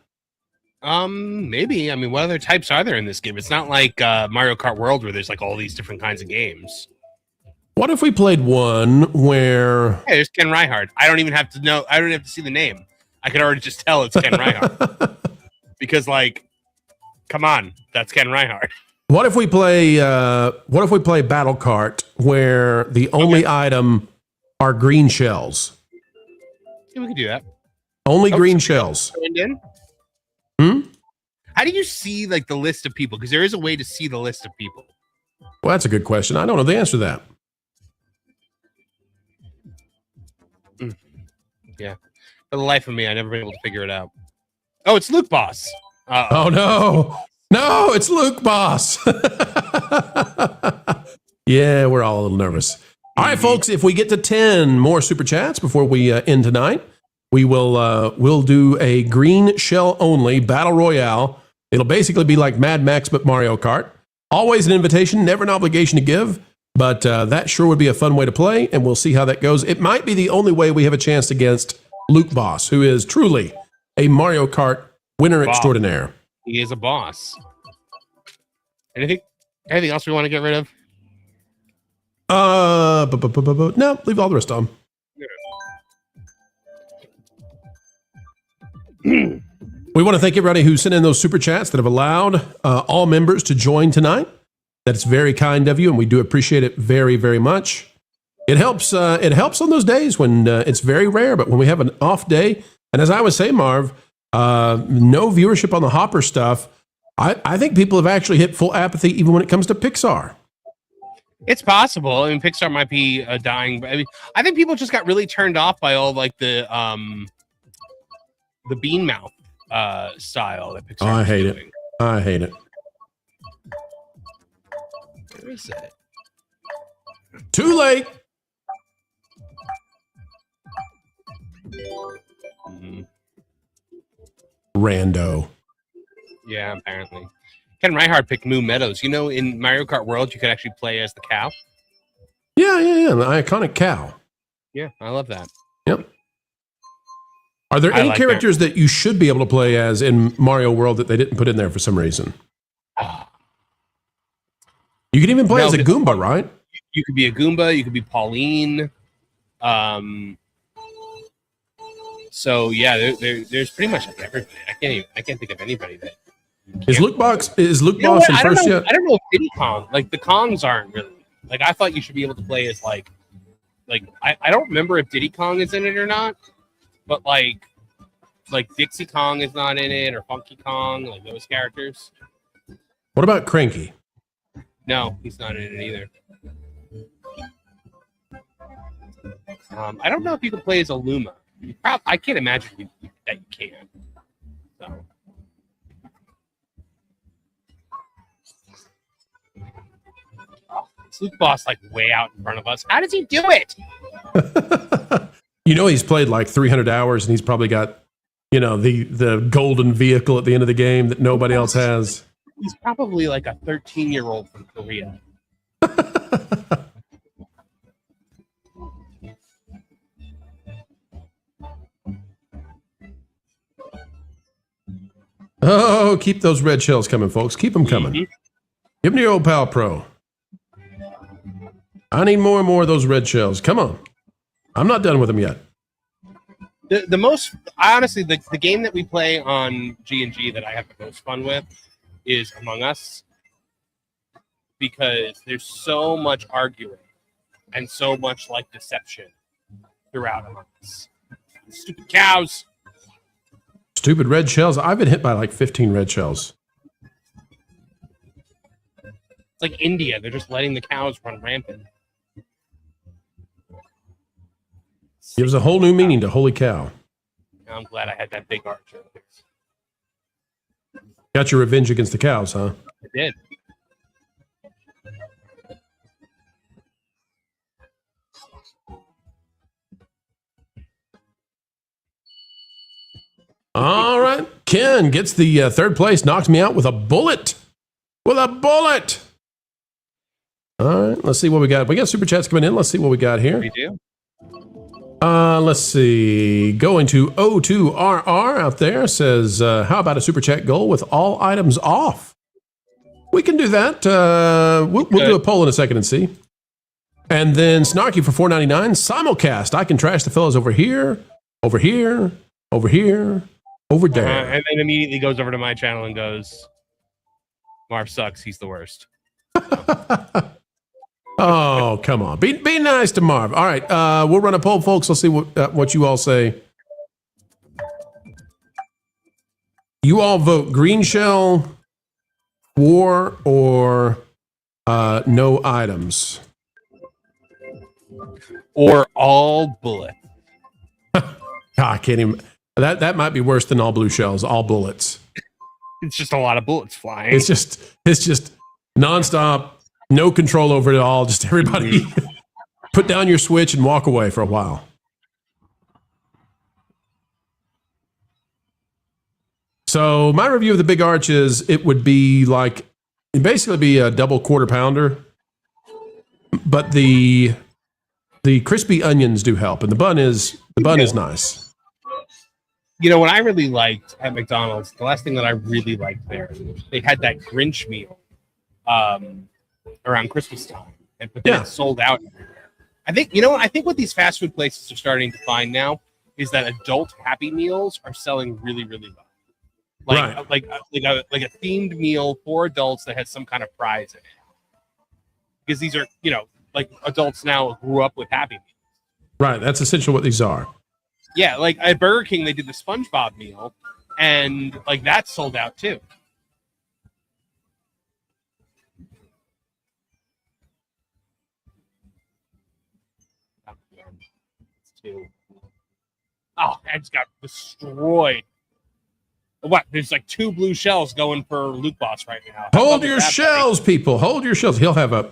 Maybe. I mean, what other types are there in this game? It's not like Mario Kart World where there's like all these different kinds of games. What if we played one where... Hey, there's Ken Reinhardt. I don't even have to know. I don't have to see the name. I can already just tell it's Ken Reinhardt. Because, like, come on, that's Ken Reinhardt. What if we play Battle Kart, where the only item are green shells. Yeah, we could do that. Only green shells. In? How do you see like the list of people? Because there is a way to see the list of people. Well, that's a good question. I don't know the answer to that. Yeah. For the life of me, I've never been able to figure it out. Oh, it's Luke Boss. Oh, no. No, it's Luke Boss. Yeah, we're all a little nervous. All right, folks, if we get to 10 more super chats before we end tonight, we'll do a green shell only battle royale. It'll basically be like Mad Max, but Mario Kart. Always an invitation, never an obligation to give, but that sure would be a fun way to play, and we'll see how that goes. It might be the only way we have a chance against Luke Boss, who is truly a Mario Kart winner extraordinaire. He is a boss. Anything else we want to get rid of? No, leave all the rest on. We want to thank everybody who sent in those super chats that have allowed all members to join tonight. That's very kind of you, and we do appreciate it very, very much. It helps. It helps on those days when it's very rare, but when we have an off day, and as I would say, Marv, no viewership on the Hopper stuff. I think people have actually hit full apathy even when it comes to Pixar. It's possible. I mean, Pixar might be dying. I mean, I think people just got really turned off by all like the bean mouth style that Pixar. Oh, I hate it. I hate it. Where is it? Too late. Rando. Yeah, apparently. Ken Reinhardt picked Moo Meadows. You know, in Mario Kart World, you could actually play as the cow. Yeah, the iconic cow. Yeah, I love that. Yep. Are there any characters that you should be able to play as in Mario World that they didn't put in there for some reason? You can even play as a Goomba, right? You could be a Goomba. You could be Pauline. So yeah, there's pretty much everybody. I can't think of anybody that. Is Luke Boss in first yet? I don't know if Diddy Kong. Like the Kongs aren't really. Like I thought you should be able to play as like I don't remember if Diddy Kong is in it or not, but like Dixie Kong is not in it or Funky Kong, like those characters. What about Cranky? No, he's not in it either. I don't know if you can play as a Luma. I can't imagine that you can. So. Oh, it's Luke Boss like way out in front of us. How does he do it? You know, he's played like 300 hours and he's probably got, the golden vehicle at the end of the game that nobody else has. He's probably like a 13-year-old from Korea. Oh, keep those red shells coming, folks. Keep them coming. Mm-hmm. Give them to your old pal Pro. I need more and more of those red shells. Come on. I'm not done with them yet. Honestly, the game that we play on G&G that I have the most fun with is Among Us, because there's so much arguing and so much like deception throughout Among Us. Stupid cows. Stupid red shells. I've been hit by like 15 red shells. It's like India. They're just letting the cows run rampant. Gives a whole new meaning to holy cow. I'm glad I had that big arch. Got your revenge against the cows, huh? I did. All right. Ken gets the third place, knocks me out with a bullet. With a bullet. All right. Let's see what we got. We got super chats coming in. Let's see what we got here. We do. Let's see. Going to O2RR out there says, how about a super chat goal with all items off? We can do that. We'll do a poll in a second and see. And then Snarky for $4.99. Simulcast. I can trash the fellas over here, over here, over here, over there. And then immediately goes over to my channel and goes, Marv sucks. He's the worst. Oh, come on. Be nice to Marv. All right. We'll run a poll, folks. Let's see what you all say. You all vote green shell, war, or no items. Or all bullet. I can't even. That might be worse than all blue shells. All bullets. It's just a lot of bullets flying. It's just nonstop. No control over it at all. Just everybody put down your switch and walk away for a while. So my review of the Big Arch is it would be like it'd basically be a double quarter pounder, but the crispy onions do help, and the bun is nice. You know what I really liked at McDonald's? The last thing that I really liked there, they had that Grinch meal around Christmas time, but then it sold out everywhere. I think what these fast food places are starting to find now is that adult Happy Meals are selling really, really well. Like a themed meal for adults that has some kind of prize in it. Because these are, like adults now grew up with Happy Meals. Right, that's essentially what these are. Yeah, like at Burger King, they did the SpongeBob meal, and like that sold out too. Oh, I just got destroyed. What? There's like 2 blue shells going for Luke Boss right now. Hold your shells, people. Hold your shells. He'll have a.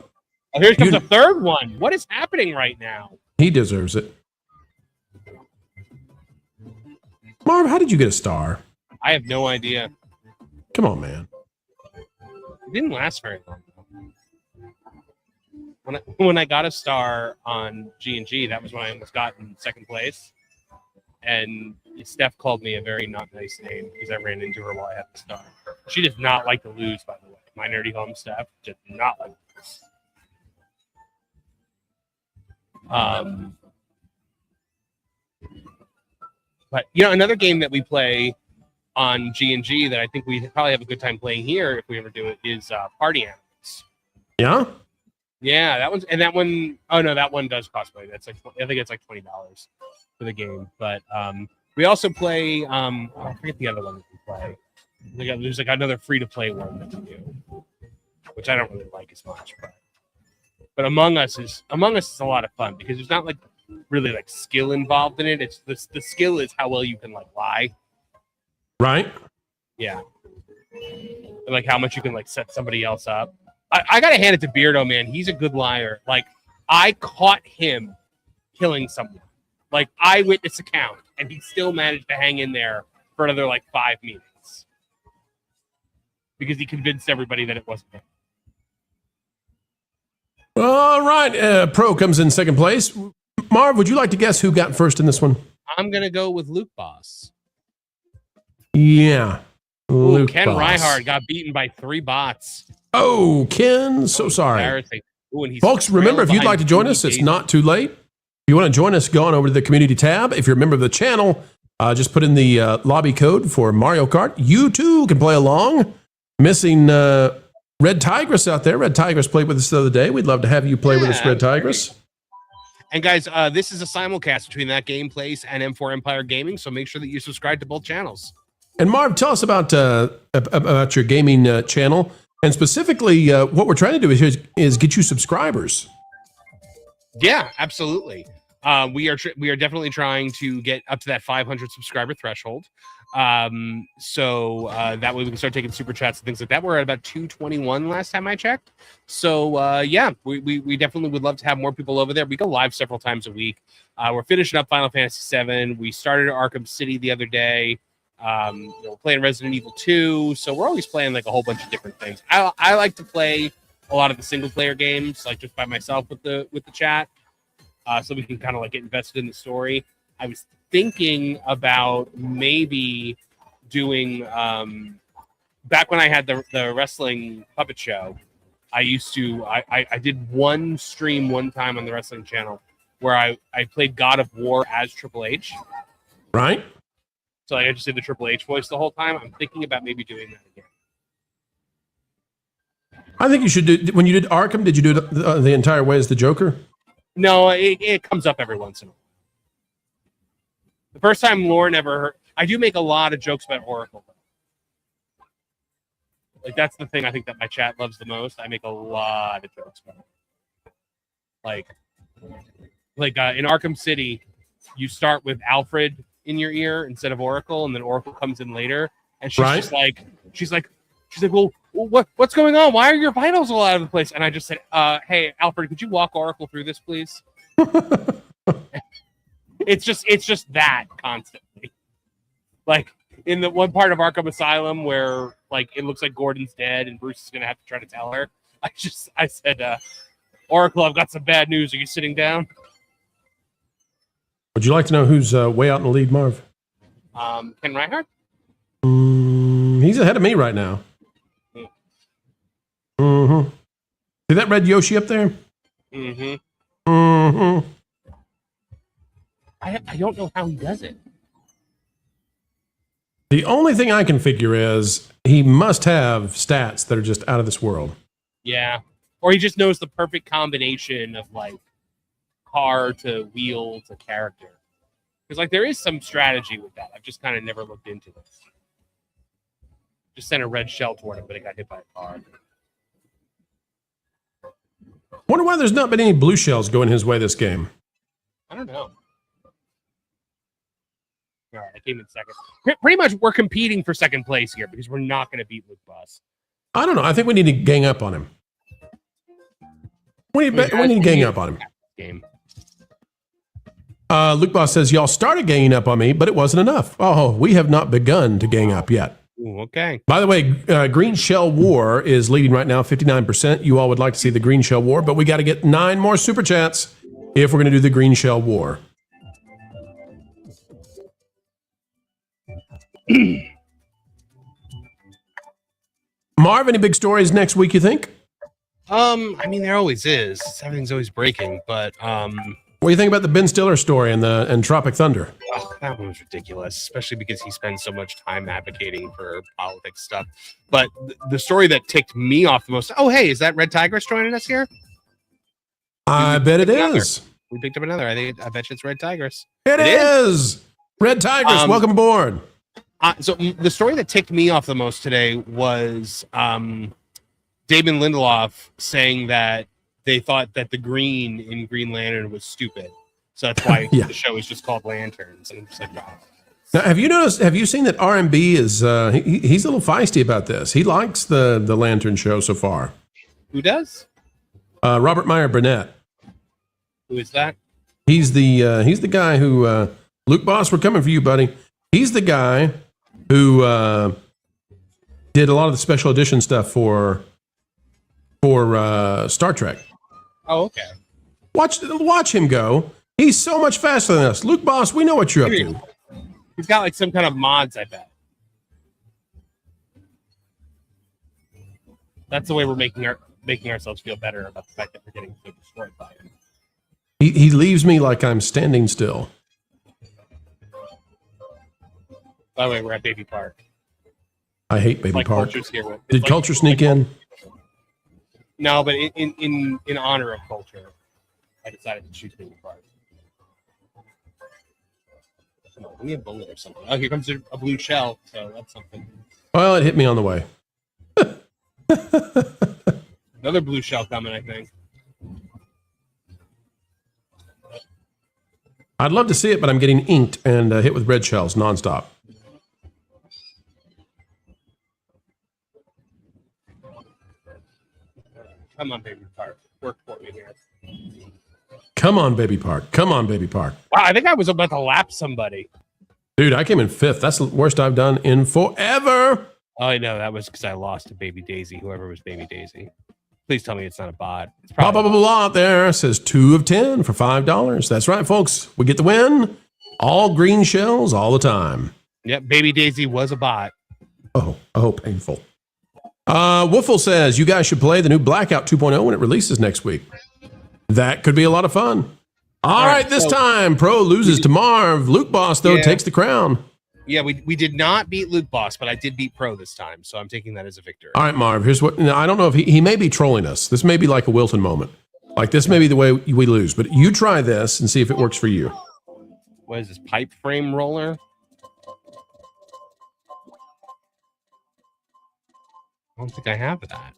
Oh, here comes a third one. What is happening right now? He deserves it. Marv, how did you get a star? I have no idea. Come on, man. It didn't last very long. When I got a star on G&G, that was when I almost got in second place. And Steph called me a very not nice name because I ran into her while I had the star. She does not like to lose, by the way. My nerdy home Steph does not like to lose. But another game that we play on G&G that I think we probably have a good time playing here if we ever do it is Party Animals. Yeah. Yeah, that one. Oh no, that one does cost money. That's like I think it's like $20 for the game. But we also play. I forget the other one that we play. There's like another free to play one that we do, which I don't really like as much. But Among Us is a lot of fun because there's not like really like skill involved in it. It's the skill is how well you can like lie. Right. Yeah. And, like how much you can like set somebody else up. I gotta hand it to Beardo, man. He's a good liar. Like, I caught him killing someone. Like, eyewitness account. And he still managed to hang in there for another, like, 5 minutes. Because he convinced everybody that it wasn't him. All right. Pro comes in second place. Marv, would you like to guess who got first in this one? I'm gonna go with Luke Boss. Yeah. Luke Ken Boss. Reinhardt got beaten by 3 bots. Oh, Ken, so sorry. Embarrassing. Ooh, and he's Folks, remember, if you'd like to join us, it's not too late. If you want to join us, go on over to the community tab. If you're a member of the channel, just put in the lobby code for Mario Kart. You too can play along. Missing Red Tigress out there. Red Tigress played with us the other day. We'd love to have you play with us, Red Tigress. And guys, this is a simulcast between that Game Place and M4 Empire Gaming, so make sure that you subscribe to both channels. And Marv, tell us about your gaming channel. And specifically, what we're trying to do is get you subscribers. Yeah, absolutely. We are definitely trying to get up to that 500 subscriber threshold. So that way we can start taking super chats and things like that. We're at about 221 last time I checked. So yeah, we definitely would love to have more people over there. We go live several times a week. We're finishing up Final Fantasy VII. We started Arkham City the other day. We're playing Resident Evil 2, so we're always playing like a whole bunch of different things. I like to play a lot of the single player games, like just by myself with the chat, so we can kind of like get invested in the story. I was thinking about maybe doing back when I had the wrestling puppet show. I did one stream one time on the wrestling channel where I played God of War as Triple H. Right. So like, I just did the Triple H voice the whole time. I'm thinking about maybe doing that again. I think you should do, when you did Arkham, did you do it the entire way as the Joker? No, it comes up every once in a while. The first time Lauren ever heard, I do make a lot of jokes about Oracle. Like, that's the thing I think that my chat loves the most. I make a lot of jokes about it. Like in Arkham City, you start with Alfred in your ear instead of Oracle, and then Oracle comes in later, and she's like, well, what's going on? Why are your vitals all out of the place? And I just said, hey, Alfred, could you walk Oracle through this, please? It's just that constantly. Like in the one part of Arkham Asylum where like it looks like Gordon's dead and Bruce is gonna have to try to tell her. I said, Oracle, I've got some bad news. Are you sitting down? Would you like to know who's way out in the lead, Marv? Ken Reinhardt? He's ahead of me right now. Mm-hmm. See that red Yoshi up there? Mm-hmm. Mm-hmm. I don't know how he does it. The only thing I can figure is he must have stats that are just out of this world. Yeah. Or he just knows the perfect combination of like car to wheel to character. Because like there is some strategy with that. I've just kind of never looked into this. Just sent a red shell toward him, but it got hit by a car. Wonder why there's not been any blue shells going his way this game. I don't know. All right, I came in second. Pretty much we're competing for second place here because we're not going to beat Luke Boss. I don't know. I think we need to gang up on him. We need to gang up on him. Game. Luke Boss says, y'all started ganging up on me, but it wasn't enough. Oh, we have not begun to gang up yet. Ooh, okay. By the way, Green Shell War is leading right now, 59%. You all would like to see the Green Shell War, but we got to get 9 more super chats if we're going to do the Green Shell War. Marv, any big stories next week, you think? I mean, there always is. Everything's always breaking, but what do you think about the Ben Stiller story and Tropic Thunder? Oh, that one was ridiculous, especially because he spends so much time advocating for politics stuff. But the story that ticked me off the most, oh, hey, is that Red Tigress joining us here? I bet it is. We picked up another. I bet you it's Red Tigress. It is. Red Tigress, welcome aboard. So the story that ticked me off the most today was Damon Lindelof saying that they thought that the green in Green Lantern was stupid. So that's why the show is just called Lanterns. And I'm just like, wow. Now, have you seen that RMB is, he's a little feisty about this. He likes the Lantern show so far. Who does? Robert Meyer Burnett. Who is that? He's the guy who, Luke Boss, we're coming for you, buddy. He's the guy who did a lot of the special edition stuff for Star Trek. Oh, okay. Watch him go. He's so much faster than us. Luke Boss, we know what you're up to. He's got like some kind of mods, I bet. That's the way we're making ourselves feel better about the fact that we're getting so destroyed by him. He leaves me like I'm standing still. By the way, we're at Baby Park. I hate Baby Park. Did like, Culture sneak in? No, but in honor of Culture, I decided to choose Baby Park. Give me a bullet or something. Oh, here comes a blue shell, so that's something. Well, it hit me on the way. Another blue shell coming, I think. I'd love to see it, but I'm getting inked and hit with red shells nonstop. Come on, Baby Park. Work for me here. Come on, Baby Park. Come on, Baby Park. Wow, I think I was about to lap somebody. Dude, I came in 5th. That's the worst I've done in forever. Oh, I know. That was because I lost to Baby Daisy, whoever was Baby Daisy. Please tell me it's not a bot. It's probably blah, blah, blah, out there says 2 of 10 for $5. That's right, folks. We get the win. All green shells all the time. Yep, Baby Daisy was a bot. Oh, painful. Woofle says, you guys should play the new Blackout 2.0 when it releases next week. That could be a lot of fun. All right, this time, Pro loses to Marv. Luke Boss, though, takes the crown. Yeah, we did not beat Luke Boss, but I did beat Pro this time, so I'm taking that as a victory. All right, Marv, here's what, now, I don't know if he may be trolling us. This may be like a Wilton moment. Like this may be the way we lose, but you try this and see if it works for you. What is this, pipe frame roller? I don't think I have that.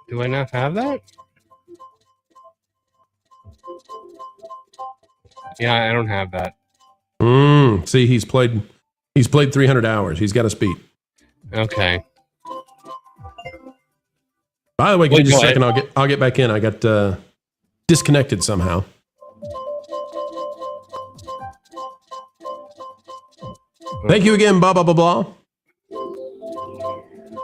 Do I not have that? Yeah, I don't have that. See, he's played 300 hours. He's got us beat. Okay. By the way, give me just a second. I'll get back in. I got disconnected somehow. Thank you again, blah, blah, blah, blah.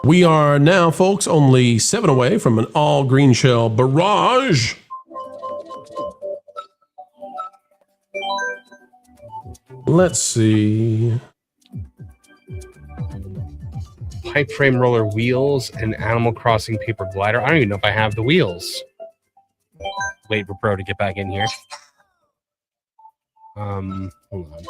We are now, folks, only 7 away from an all green shell barrage. Let's see. Pipe frame roller wheels and Animal Crossing paper glider. I don't even know if I have the wheels. Wait for Pro to get back in here. Hold on.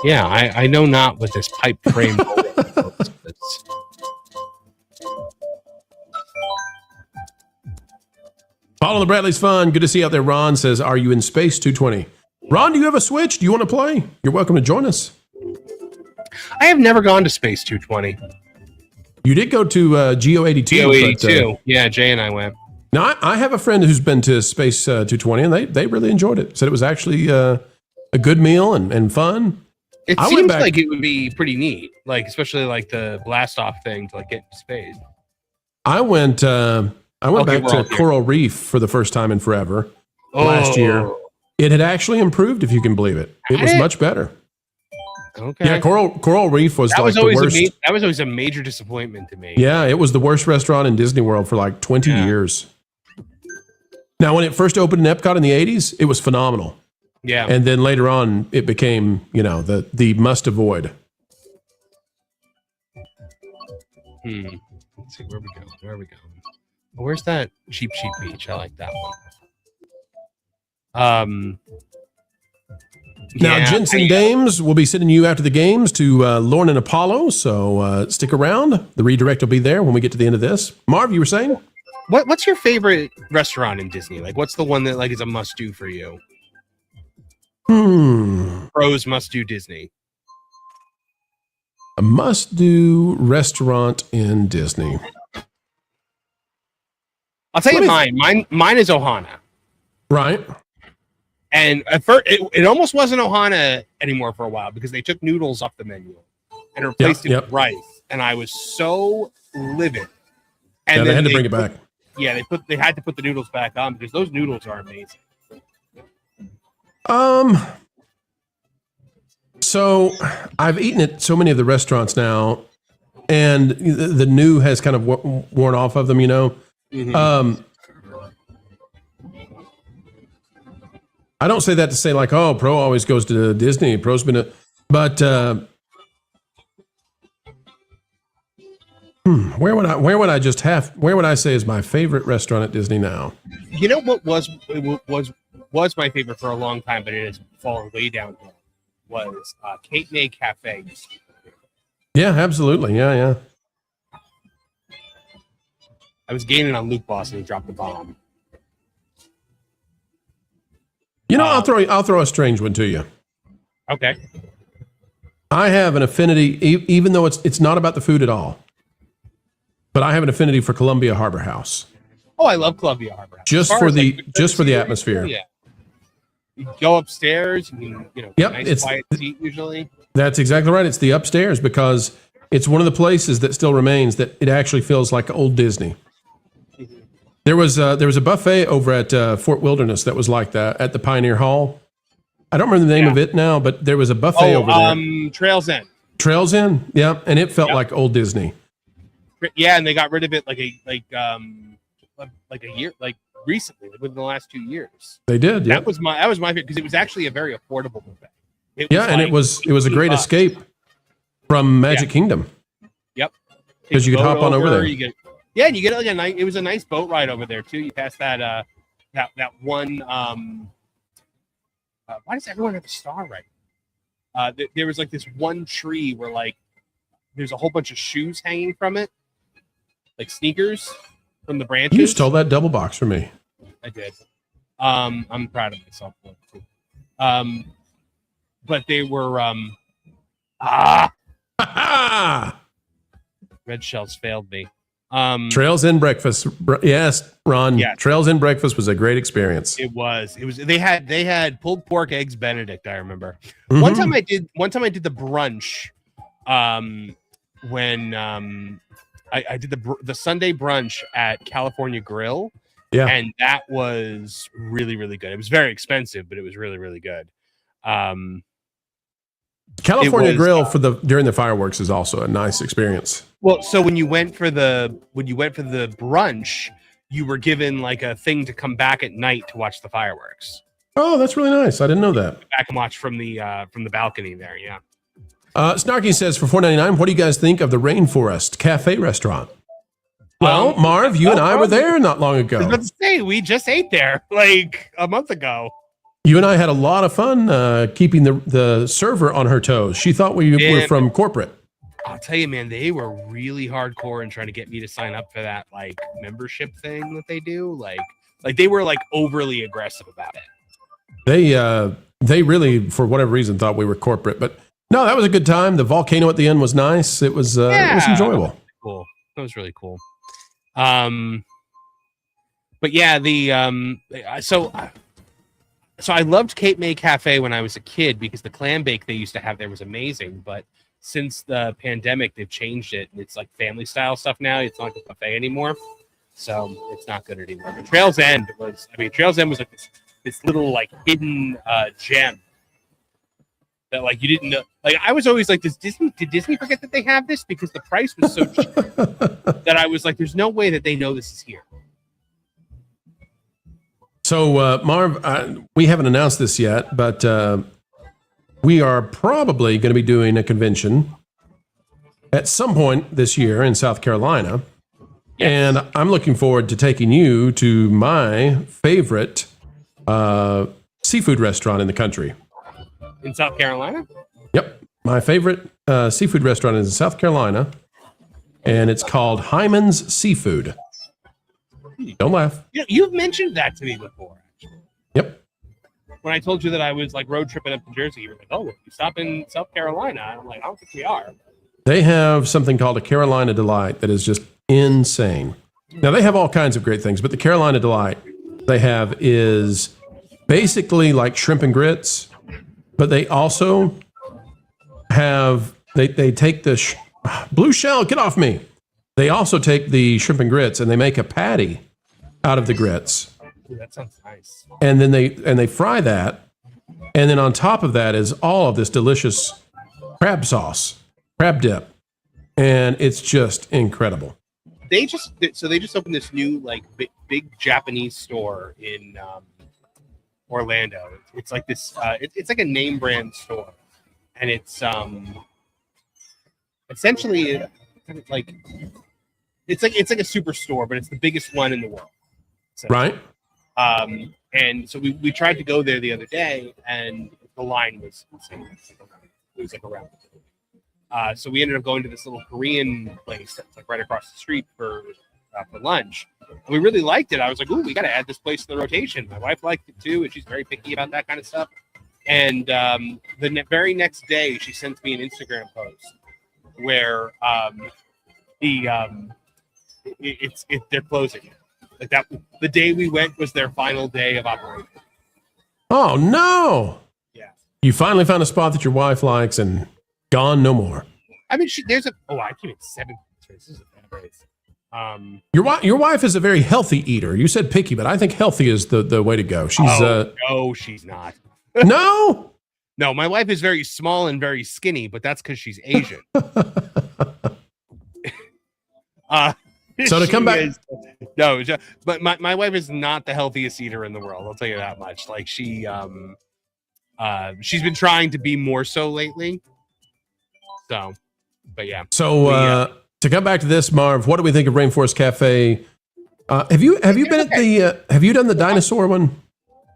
Yeah, I know not what this pipe frame roller is. Follow the Bradley's Fun. Good to see you out there. Ron says, are you in Space 220? Ron, do you have a Switch? Do you want to play? You're welcome to join us. I have never gone to Space 220. You did go to Geo 82. Geo 82. Yeah, Jay and I went. Now, I have a friend who's been to Space 220, and they really enjoyed it. Said it was actually a good meal and fun. It seems like it would be pretty neat, like especially like the blast off thing to like get into space. I went back to Coral Reef for the first time in forever last year. It had actually improved, if you can believe it. It was much better. Okay. Yeah, Coral Reef was like the worst. That was always a major disappointment to me. Yeah, it was the worst restaurant in Disney World for like 20 years. Now, when it first opened in Epcot in the 80s, it was phenomenal. Yeah. And then later on, it became, the must avoid. Let's see, where we go. Where's that Cheap Beach? I like that one. Now, Jensen Dames will be sending you after the games to Lorne and Apollo, so stick around. The redirect will be there when we get to the end of this. Marv, you were saying? What's your favorite restaurant in Disney? Like, what's the one that like is a must-do for you? Pros must-do Disney. A must-do restaurant in Disney. I'll tell you mine. Mine is Ohana. Right. And at first, it almost wasn't Ohana anymore for a while because they took noodles off the menu and replaced it with rice. And I was so livid. And they had to bring it back. Yeah, they had to put the noodles back on because those noodles are amazing. So I've eaten at so many of the restaurants now, and the new has kind of worn off of them, Mm-hmm. I don't say that to say like, oh, Pro always goes to Disney. Pro's been but where would I say is my favorite restaurant at Disney now? You know what was my favorite for a long time, but it has fallen way down here, was Cape May Cafe. Yeah, absolutely. Yeah. I was gaining on Luke Boss and he dropped the bomb. I'll throw a strange one to you. Okay. I have an affinity, even though it's not about the food at all, but I have an affinity for Columbia Harbor House. Oh, I love Columbia Harbor House. Just for the atmosphere. Yeah. You go upstairs, you can, nice quiet seat usually. That's exactly right. It's the upstairs because it's one of the places that still remains that it actually feels like old Disney. There was a buffet over at Fort Wilderness that was like that at the Pioneer Hall. I don't remember the name of it now, but there was a buffet over there. Trails End. Trails End, yeah, and it felt like old Disney. Yeah, and they got rid of it like a year, like recently, within the last 2 years. They did. That was my favorite because it was actually a very affordable buffet. It was a great escape from Magic Kingdom. Yep. Because you could hop on over there. And you get like it was a nice boat ride over there too. You pass that that one. Why does everyone have a star right? There was like this one tree where like there's a whole bunch of shoes hanging from it, like sneakers from the branches. You stole that double box from me. I did. I'm proud of myself for it too. But they were red shells failed me. Trails in breakfast. Yes, Ron. Yeah. Trails in breakfast was a great experience. It was. They had pulled pork, eggs Benedict. I remember. Mhm. One time I did the brunch. When I did the Sunday brunch at California Grill. Yeah. And that was really, really good. It was very expensive, but it was really, really good. California Grill during the fireworks is also a nice experience. Well, so when you went for the brunch, you were given like a thing to come back at night to watch the fireworks. Oh, that's really nice. I didn't know that. Back and watch from the balcony there. Yeah. Snarky says for $4.99, what do you guys think of the Rainforest Cafe restaurant? Well, Marv, you and I were there not long ago. I was about to say, we just ate there like a month ago. You and I had a lot of fun keeping the server on her toes. She thought we were from corporate. I'll tell you, man, they were really hardcore in trying to get me to sign up for that like membership thing that they do. Like they were like overly aggressive about it. They really, for whatever reason, thought we were corporate. But no, that was a good time. The volcano at the end was nice. It was enjoyable. Cool. That was really cool. But yeah, so I loved Cape May Cafe when I was a kid because the clam bake they used to have there was amazing. But since the pandemic, they've changed it and it's like family style stuff now. It's not like a buffet anymore, so it's not good anymore. But Trails End was like this little like hidden gem that like you didn't know. Like I was always like, did Disney forget that they have this? Because the price was so cheap that I was like, there's no way that they know this is here. So, Marv, we haven't announced this yet, but we are probably going to be doing a convention at some point this year in South Carolina. Yes. And I'm looking forward to taking you to my favorite seafood restaurant in the country. In South Carolina? Yep. My favorite seafood restaurant is in South Carolina, and it's called Hyman's Seafood. Don't laugh. You've mentioned that to me before, actually. Yep. When I told you that I was like road tripping up to Jersey, you were like, "Oh, you stop in South Carolina?" I'm like, "I don't think we are." They have something called a Carolina Delight that is just insane. Now they have all kinds of great things, but the Carolina Delight they have is basically like shrimp and grits, but they also have they take the blue shell. Get off me! They also take the shrimp and grits and they make a patty out of the grits. Ooh, that sounds nice. And then they fry that, and then on top of that is all of this delicious crab sauce, crab dip, and it's just incredible. They just opened this new like big Japanese store in Orlando. It's like this. It's like a name brand store, and it's essentially like. It's like a superstore, but it's the biggest one in the world. So, right. And so we tried to go there the other day, and the line was insane. It was like around. So we ended up going to this little Korean place that's like right across the street for lunch. And we really liked it. I was like, "Ooh, we got to add this place to the rotation." My wife liked it too, and she's very picky about that kind of stuff. And the very next day, she sent me an Instagram post where they're closing. Like that, the day we went was their final day of operation. Oh no! Yeah, you finally found a spot that your wife likes, and gone no more. I mean, I came in 7th. This is a bad race. Your wife is a very healthy eater. You said picky, but I think healthy is the way to go. She's no, she's not. No, my wife is very small and very skinny, but that's because she's Asian. So to come back, but my wife is not the healthiest eater in the world. I'll tell you that much. Like she's been trying to be more so lately. So, but yeah. So to come back to this, Marv, what do we think of Rainforest Cafe Have you been at the? Have you done the dinosaur one?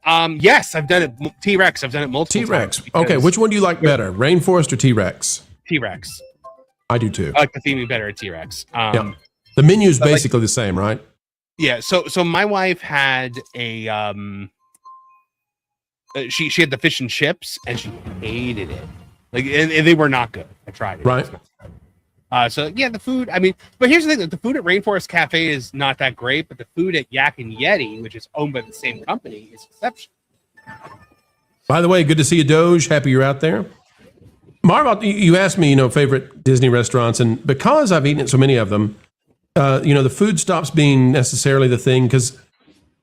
Yes, I've done it. T-Rex. I've done it multiple T-Rex. times. Okay, which one do you like better, Rainforest or T-Rex? T-Rex. I do too. I like the theming better at T-Rex. Yeah. The menu's basically the same, right? Yeah. So my wife had a she had the fish and chips and she hated it. Like, and they were not good. I tried it. Right. So yeah, the food. I mean, but here's the thing: the food at Rainforest Cafe is not that great, but the food at Yak and Yeti, which is owned by the same company, is exceptional. By the way, good to see you, Doge. Happy you're out there. Marv, you asked me, favorite Disney restaurants, and because I've eaten at so many of them, the food stops being necessarily the thing, because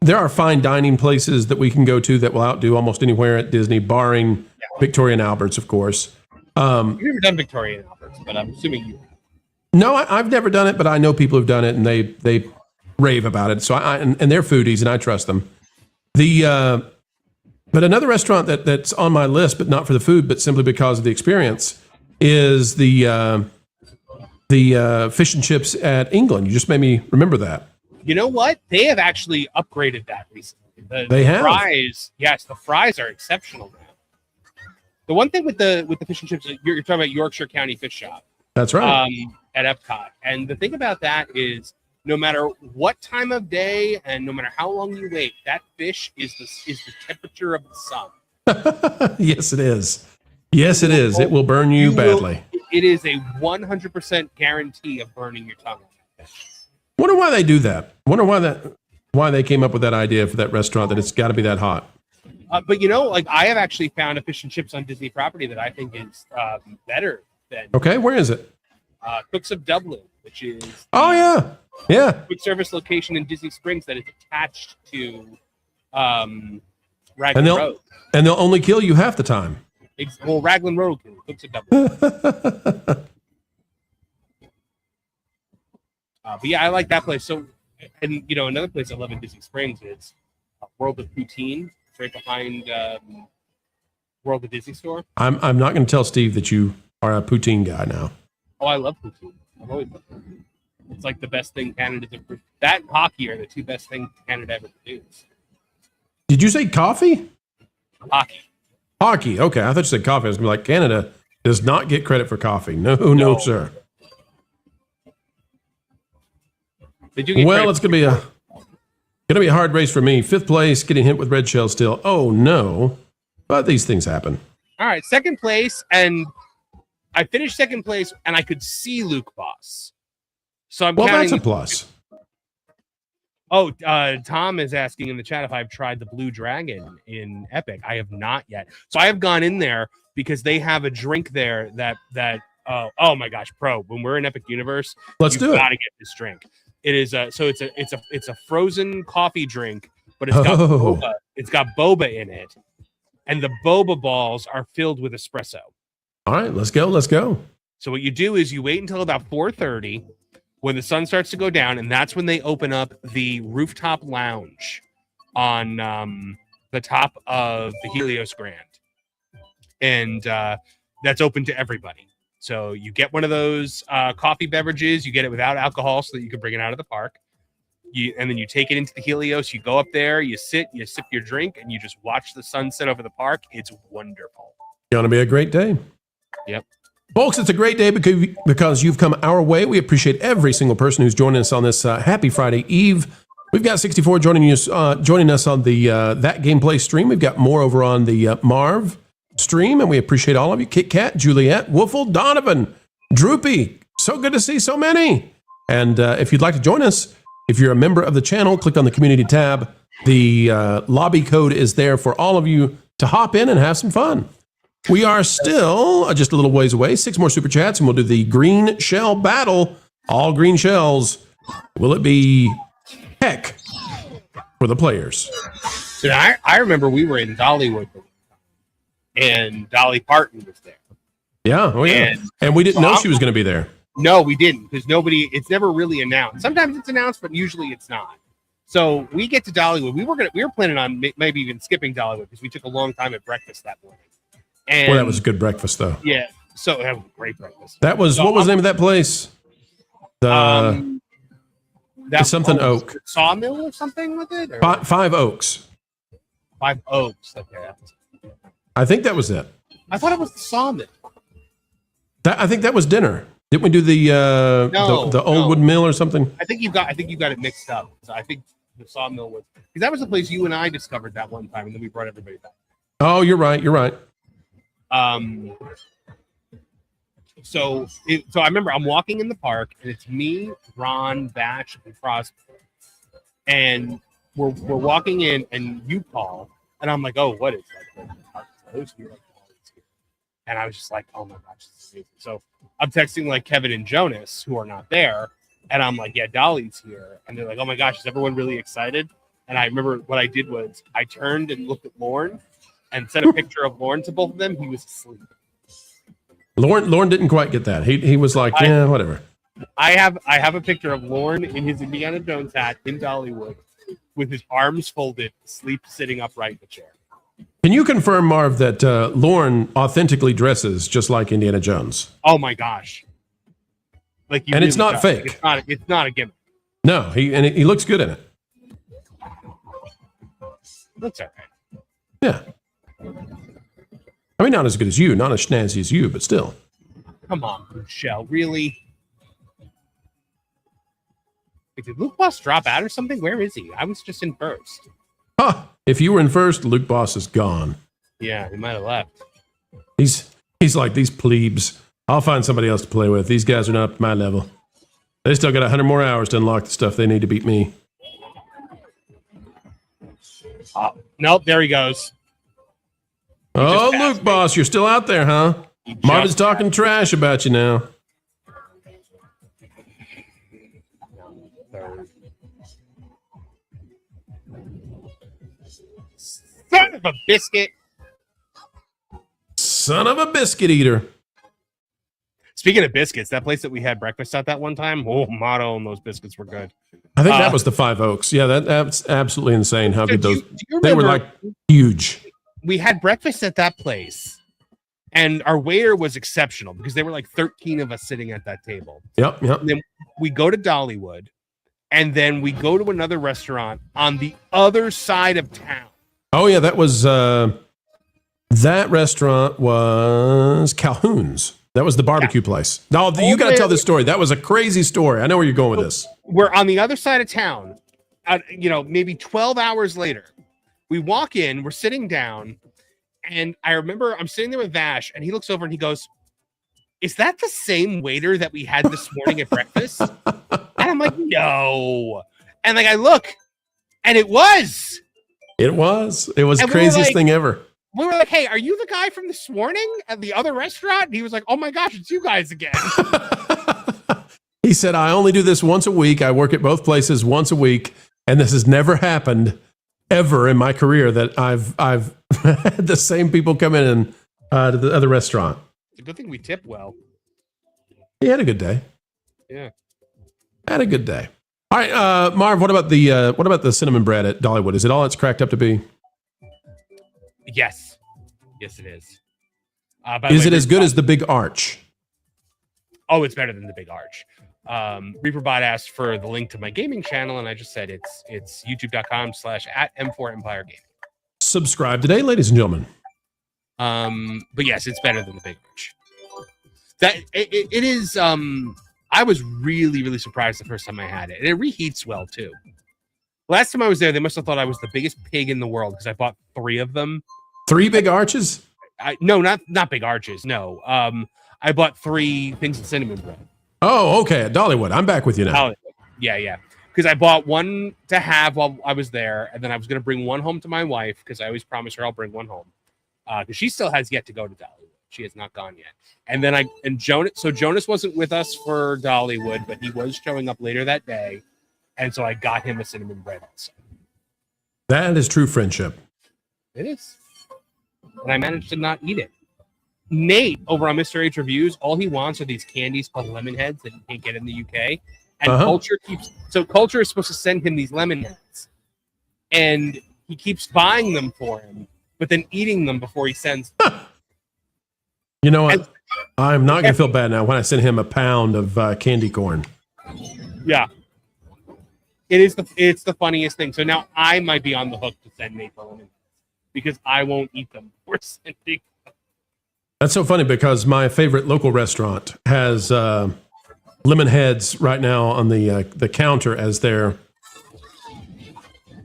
there are fine dining places that we can go to that will outdo almost anywhere at Disney, barring Victoria and Albert's, of course. You've never done Victoria and Albert's, but I'm assuming you. No, I've never done it, but I know people who've done it, and they rave about it. So and they're foodies, and I trust them. But another restaurant that's on my list, but not for the food, but simply because of the experience, is the fish and chips at England. You just made me remember that. You know what? They have actually upgraded that recently. They have? Fries. Yes, the fries are exceptional now. The one thing with the fish and chips, you're talking about Yorkshire County Fish Shop. That's right. At Epcot. And the thing about that is, no matter what time of day and no matter how long you wait, that fish is the temperature of the sun. Yes, it is. Yes, it is. It will burn you badly. It is a 100% guarantee of burning your tongue on that fish. Wonder why they do that. Wonder why they came up with that idea for that restaurant, that it's got to be that hot. But I have actually found a fish and chips on Disney property that I think is better than. Okay, where is it? Cooks of Dublin, which is quick service location in Disney Springs that is attached to Raglan Road. And they'll only kill you half the time. Raglan Road will kill you. Cooks of Dublin. But yeah, I like that place. So, and another place I love in Disney Springs is World of Poutine. It's right behind World of Disney Store. I'm not going to tell Steve that you are a poutine guy now. Oh, I love poutine. I've always loved poutine. It's like the best thing Canada's ever. That and hockey are the two best things Canada ever produced. Did you say coffee? Hockey. Hockey. Okay, I thought you said coffee. I was going to be like, Canada does not get credit for coffee. No, sir. Well, it's going to be a hard race for me. 5th place, getting hit with red shell still. Oh no! But these things happen. All right, 2nd place, and I finished 2nd place, and I could see Luke Boss. So I'm counting. That's a plus. Oh, Tom is asking in the chat if I've tried the Blue Dragon in Epic. I have not yet. So I have gone in there because they have a drink there that oh my gosh, Pro. When we're in Epic Universe, let's do it. Got to get this drink. It is it's a frozen coffee drink, but it's got boba. It's got boba in it, and the boba balls are filled with espresso. All right, let's go. So what you do is you wait until about 4:30 when the sun starts to go down, and that's when they open up the rooftop lounge on the top of the Helios Grand, and that's open to everybody. So you get one of those coffee beverages. You get it without alcohol so that you can bring it out of the park. And then you take it into the Helios. You go up there, you sit, you sip your drink, and you just watch the sunset over the park. It's wonderful. It's going to be a great day. Yep. Folks, it's a great day because you've come our way. We appreciate every single person who's joining us on this happy Friday Eve. We've got 64 joining us on the That Game Place stream. We've got more over on the Marv stream, and we appreciate all of you. Kit Kat, Juliet, Woofle, Donovan, Droopy. So good to see so many. And if you'd like to join us, if you're a member of the channel, click on the community tab. The lobby code is there for all of you to hop in and have some fun. We are still just a little ways away. 6 more super chats, and we'll do the green shell battle. All green shells. Will it be heck for the players? So I remember we were in Dollywood, and Dolly Parton was there. Yeah, oh yeah. And we didn't know she was going to be there. No, we didn't, because it's never really announced. Sometimes it's announced, but usually it's not. So we get to Dollywood. We were planning on maybe even skipping Dollywood because we took a long time at breakfast that morning. And well, that was a good breakfast, though. Yeah, so that was a great breakfast. That was what was the name of that place? It's something oak. Sawmill or something with it? Or? 5 Oaks. 5 Oaks. Okay. I think that was it. I thought it was the sawmill. I think that was dinner. Didn't we do the Old Wood Mill or something? I think you got it mixed up. So I think the sawmill was, because that was the place you and I discovered that one time, and then we brought everybody back. Oh, you're right. You're right. So I remember I'm walking in the park, and it's me, Ron, Batch, and Frost, and we're walking in, and you call, and I'm like, oh, what is that? And I was just like, oh my gosh, this is amazing. So I'm texting like Kevin and Jonas, who are not there, and I'm like, yeah, Dolly's here, and they're like, oh my gosh, is everyone really excited? And I remember what I did was I turned and looked at Lorne and sent a picture of Lorne to both of them. He was asleep. Lorne didn't quite get that. He was like, yeah, whatever. I have a picture of Lorne in his Indiana Jones hat in Dollywood with his arms folded, asleep, sitting upright in the chair. Can you confirm, Marv, that Lorne authentically dresses just like Indiana Jones? Oh my gosh! Like, and really it's not fake. It's not a gimmick. No, he looks good in it. Looks okay. Yeah. I mean, not as good as you, not as snazzy as you, but still. Come on, Michelle, really? Like, did Luke Boss drop out or something? Where is he? I was just in first. Huh. If you were in first, Luke Boss is gone. Yeah, he might have left. He's like, these plebes. I'll find somebody else to play with. These guys are not up to my level. They still got 100 more hours to unlock the stuff they need to beat me. Nope, there he goes. Oh, Luke Boss, you're still out there, huh? Marvin's talking trash about you now. Son of a biscuit. Son of a biscuit eater. Speaking of biscuits, that place that we had breakfast at that one time, oh, Motto and those biscuits were good. I think that was the 5 Oaks. Yeah, that's absolutely insane how good those. They were like huge. We had breakfast at that place, and our waiter was exceptional because there were like 13 of us sitting at that table. Yep. And then we go to Dollywood, and then we go to another restaurant on the other side of town. Oh yeah, that restaurant was Calhoun's. That was the barbecue place. No, you got to tell this story. That was a crazy story. I know where you're going with this. We're on the other side of town. Maybe 12 hours later, we walk in. We're sitting down, and I remember I'm sitting there with Vash, and he looks over and he goes, "Is that the same waiter that we had this morning at breakfast?" And I'm like, "No." And like I look, and it was. It was the craziest thing ever. We were like, hey, are you the guy from this morning at the other restaurant? And he was like, oh my gosh, it's you guys again. He said, I only do this once a week. I work at both places once a week. And this has never happened ever in my career that I've had the same people come in to the other restaurant. It's a good thing we tip well. He had a good day. Yeah. Had a good day. All right, Marv, what about the cinnamon bread at Dollywood? Is it all it's cracked up to be? Yes, it is. Is it as good as the Big Arch? Oh, it's better than the Big Arch. Reaperbot asked for the link to my gaming channel, and I just said it's youtube.com/@M4Empire Gaming. Subscribe today, ladies and gentlemen. But yes, it's better than the Big Arch. It is. I was really, really surprised the first time I had it. And it reheats well too. Last time I was there, they must have thought I was the biggest pig in the world because I bought 3 of them. 3 Big Arches? No, not Big Arches. No. I bought 3 things of cinnamon bread. Oh, okay. At Dollywood. I'm back with you now. Yeah. Because I bought 1 to have while I was there, and then I was going to bring 1 home to my wife because I always promise her I'll bring 1 home. Because she still has yet to go to Dollywood. She has not gone yet. And then Jonas wasn't with us for Dollywood, but he was showing up later that day. And so I got him a cinnamon bread also. That is true friendship. It is. And I managed to not eat it. Nate over on Mr. H Reviews, all he wants are these candies called lemon heads that you can't get in the UK. And Culture is supposed to send him these lemon heads. And he keeps buying them for him, but then eating them before he sends them. You know what? I'm not going to feel bad now when I send him a pound of candy corn. Yeah. It's the funniest thing. So now I might be on the hook to send Nate the lemon because I won't eat them before sending. That's so funny because my favorite local restaurant has lemon heads right now on the counter as their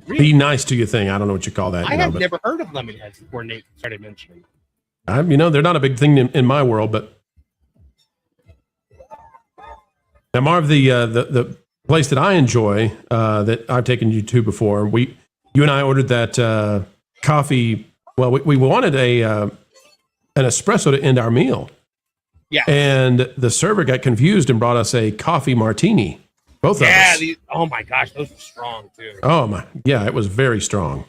be nice to you thing. I don't know what you call that. I have never heard of lemon heads before Nate started mentioning. They're not a big thing in my world, but now Marv, the place that I enjoy that I've taken you to before, you and I ordered that coffee. Well, we wanted an espresso to end our meal. Yeah. And the server got confused and brought us a coffee martini. Both of us. Oh my gosh, those were strong too. Oh my, yeah, it was very strong.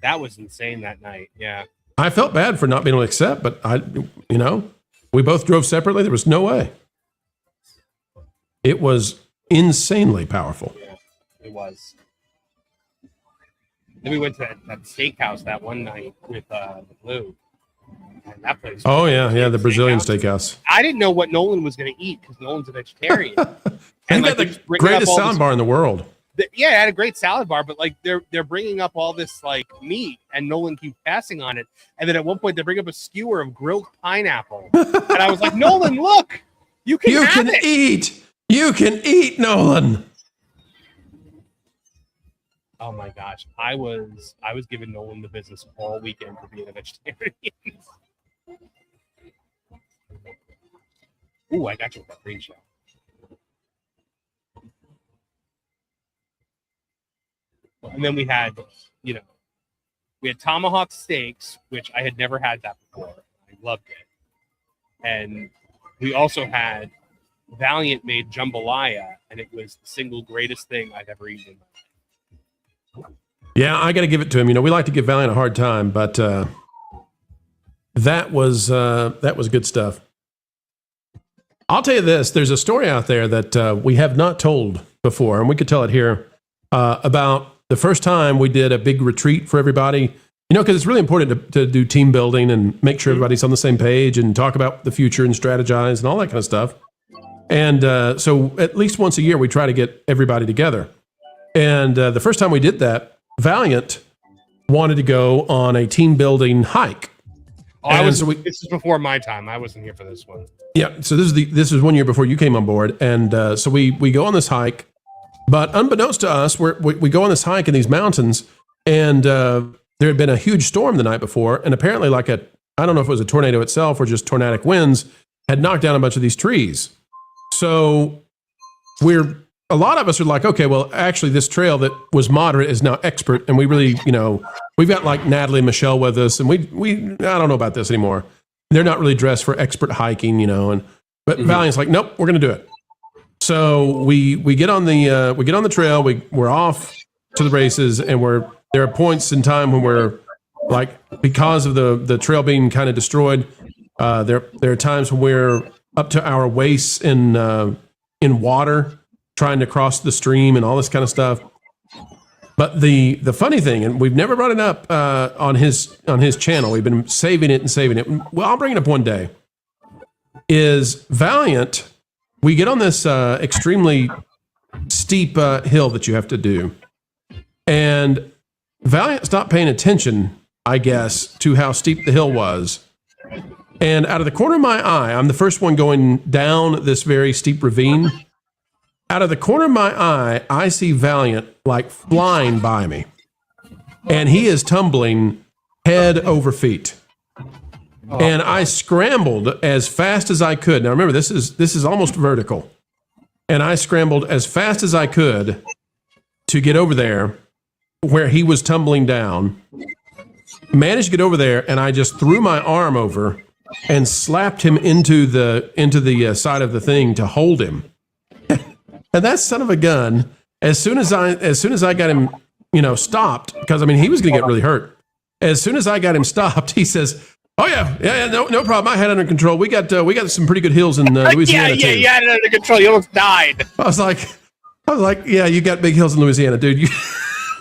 That was insane that night. Yeah. I felt bad for not being able to accept, but we both drove separately. There was no way. It was insanely powerful. Yeah, it was. Then we went to that steakhouse that one night with Lou. And that place. Oh yeah, the Brazilian steakhouse. I didn't know what Nolan was going to eat because Nolan's a vegetarian. And got the greatest salad bar in the world. Yeah, it had a great salad bar, but like they're bringing up all this like meat, and Nolan keeps passing on it. And then at one point they bring up a skewer of grilled pineapple, and I was like, Nolan, look, you can eat. You can eat, Nolan. Oh my gosh, I was giving Nolan the business all weekend for being a vegetarian. Ooh, I got you with that green shell. And then we had tomahawk steaks, which I had never had that before. I loved it. And we also had Valiant made jambalaya, and it was the single greatest thing I've ever eaten. Yeah, I got to give it to him. We like to give Valiant a hard time, but that was good stuff. I'll tell you this: there's a story out there that we have not told before, and we could tell it here about the first time we did a big retreat for everybody. Because it's really important to do team building and make sure everybody's on the same page and talk about the future and strategize and all that kind of stuff. And so at least once a year, we try to get everybody together. And the first time we did that, Valiant wanted to go on a team building hike. This is before my time. I wasn't here for this one. Yeah, so this is 1 year before you came on board. And so we go on this hike. But unbeknownst to us, we go on this hike in these mountains, and there had been a huge storm the night before, and apparently I don't know if it was a tornado itself or just tornadic winds, had knocked down a bunch of these trees. So a lot of us are like, okay, well, actually this trail that was moderate is now expert, and we really, we've got like Natalie and Michelle with us, and I don't know about this anymore. They're not really dressed for expert hiking, but Valiant's like, nope, we're going to do it. So we get on the trail, we're off to the races, and there are points in time when we're like, because of the trail being kind of destroyed, there are times when we're up to our waists in water, trying to cross the stream and all this kind of stuff. But the funny thing, and we've never brought it up on his channel, we've been saving it. Well, I'll bring it up one day. Is Valiant? We get on this extremely steep hill that you have to do, and Valiant stopped paying attention, I guess, to how steep the hill was. And out of the corner of my eye, I'm the first one going down this very steep ravine. Out of the corner of my eye, I see Valiant like flying by me, and he is tumbling head over feet. And I scrambled as fast as I could. Now remember, this is almost vertical. And I scrambled as fast as I could to get over there where he was tumbling down. Managed to get over there, and I just threw my arm over and slapped him into the side of the thing to hold him. And that son of a gun, as soon as I got him, stopped, because he was going to get really hurt. As soon as I got him stopped, he says, "Oh yeah, no problem. I had it under control. We got some pretty good hills in Louisiana too." You had it under control. You almost died. I was like, yeah, you got big hills in Louisiana, dude.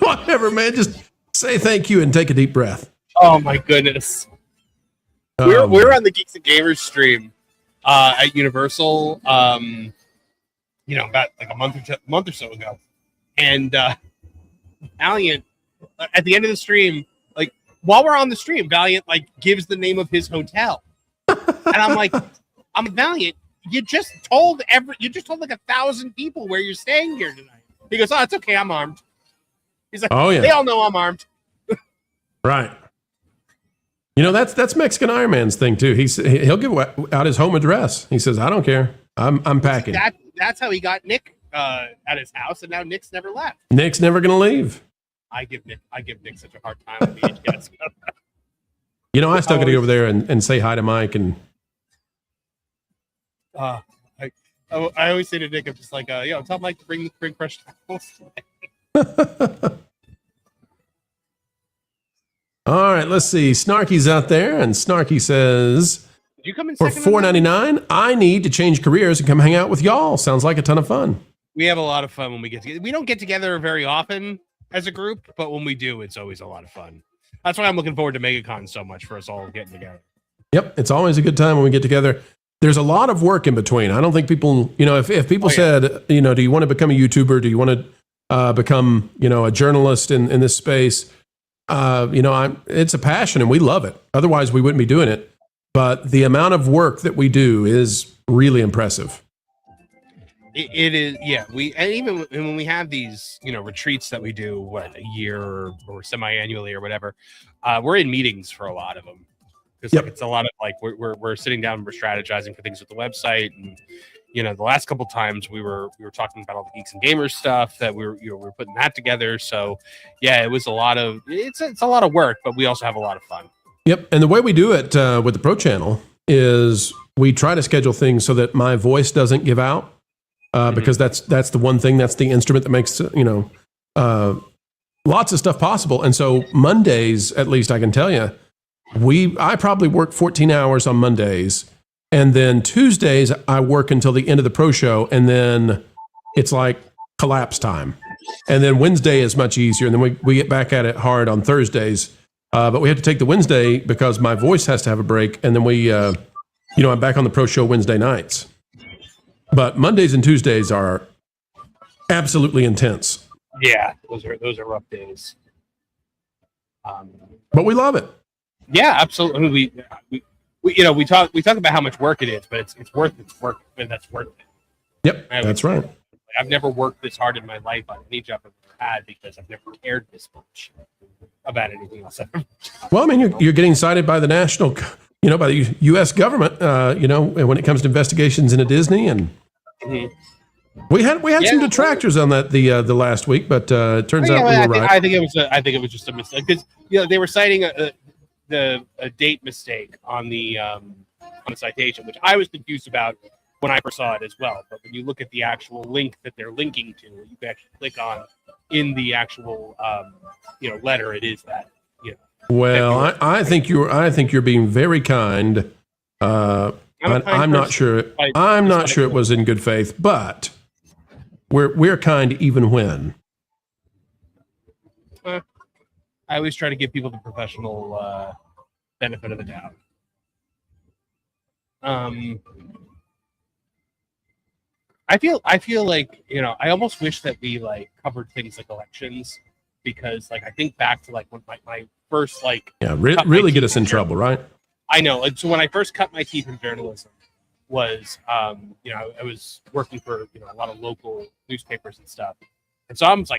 Whatever, man. Just say thank you and take a deep breath. Oh my goodness. We're on the Geeks and Gamers stream at Universal. About like a month or so ago, And Valiant, at the end of the stream, like while we're on the stream, Valiant like gives the name of his hotel, and I'm like, Valiant. You just told like 1,000 people where you're staying here tonight. He goes, oh, it's okay, I'm armed. He's like, oh yeah, they all know I'm armed. Right. You know, that's Mexican Iron Man's thing too. He'll give out his home address. He says, I don't care. I'm packing. That's how he got Nick at his house, and now Nick's never left. Nick's never gonna leave. I give Nick such a hard time when he gets. You know, I still gotta go over there and say hi to Mike and I always say to Nick, I'm just like, tell Mike to bring fresh towels. All right, let's see. Snarky's out there, and Snarky says, Did you come in for second on that? $4.99, I need to change careers and come hang out with y'all. Sounds like a ton of fun. We have a lot of fun when we get together. We don't get together very often as a group, but when we do, it's always a lot of fun. That's why I'm looking forward to MegaCon so much, for us all getting together. Yep, it's always a good time when we get together. There's a lot of work in between. I don't think people, if people said, do you want to become a YouTuber? Do you want to become, a journalist in this space? It's a passion and we love it. Otherwise, we wouldn't be doing it. But the amount of work that we do is really impressive. It is, yeah. And even when we have these, retreats that we do, a year or semi-annually or whatever, we're in meetings for a lot of them. Because it's a lot of we're sitting down and we're strategizing for things with the website, and the last couple times we were talking about all the Geeks and Gamers stuff that we were putting that together. So yeah, it was a lot of it's a lot of work, but we also have a lot of fun. Yep, and the way we do it with the Pro Channel is we try to schedule things so that my voice doesn't give out, because that's the one thing, that's the instrument that makes lots of stuff possible. And so Mondays, at least I can tell you, I probably work 14 hours on Mondays, and then Tuesdays I work until the end of the Pro Show, and then it's like collapse time. And then Wednesday is much easier, and then we get back at it hard on Thursdays. But we have to take the Wednesday because my voice has to have a break, and then I'm back on the Pro Show Wednesday nights. But Mondays and Tuesdays are absolutely intense. Yeah, those are rough days. But we love it. Yeah, absolutely. We talk about how much work it is, but it's worth work, and that's worth it. Yep, that's right. I've never worked this hard in my life on any job I've ever had because I've never cared this much about anything else. Well, I mean, you're getting cited by the national, by the U.S. government, when it comes to investigations into Disney, and we had some detractors on that the last week, but it turns out we were right. I think it was just a mistake because they were citing a date mistake on the citation, which I was confused about when I first saw it as well. But when you look at the actual link that they're linking to, you can actually click on in the actual letter. It is that. Well, I think you're being very kind. I'm not sure. I'm not sure it was in good faith, but we're kind even when. I always try to give people the professional benefit of the doubt. I feel like I almost wish that we covered things like elections, because I think back to when my first really get us in trouble, right? I know. So when I first cut my teeth in journalism was I was working for a lot of local newspapers and stuff, and so I was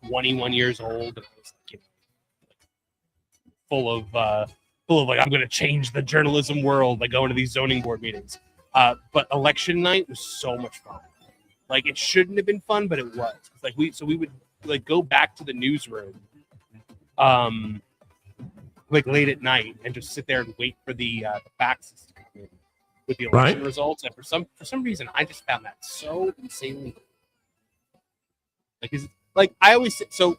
21 years old, and I was full of I'm going to change the journalism world by going to these zoning board meetings. But election night was so much fun. It shouldn't have been fun, but it was. We would go back to the newsroom, late at night, and just sit there and wait for the faxes to come in with the election results. And for some reason, I just found that so insanely. I always so.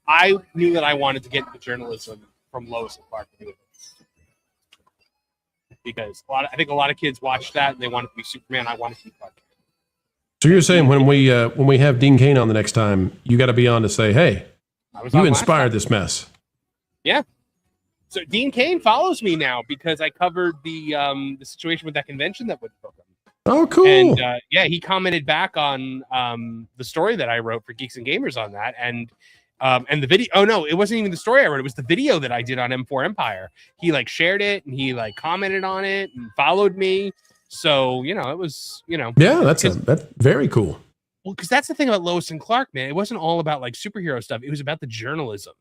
I knew that I wanted to get into journalism from Lois and Clark because I think a lot of kids watched that and they wanted to be Superman. I wanted to be Clark. So you're saying when we have Dean Cain on the next time, you got to be on to say, hey, you inspired this mess. Yeah. So Dean Cain follows me now because I covered the situation with that convention that went broken. Oh, cool. And he commented back on the story that I wrote for Geeks and Gamers on that, and the video. Oh no, it wasn't even the story I wrote. It was the video that I did on M4 Empire. He like shared it and he like commented on it and followed me. So it was yeah, that's very cool. Well, because that's the thing about Lois and Clark, man. It wasn't all about like superhero stuff. It was about the journalism.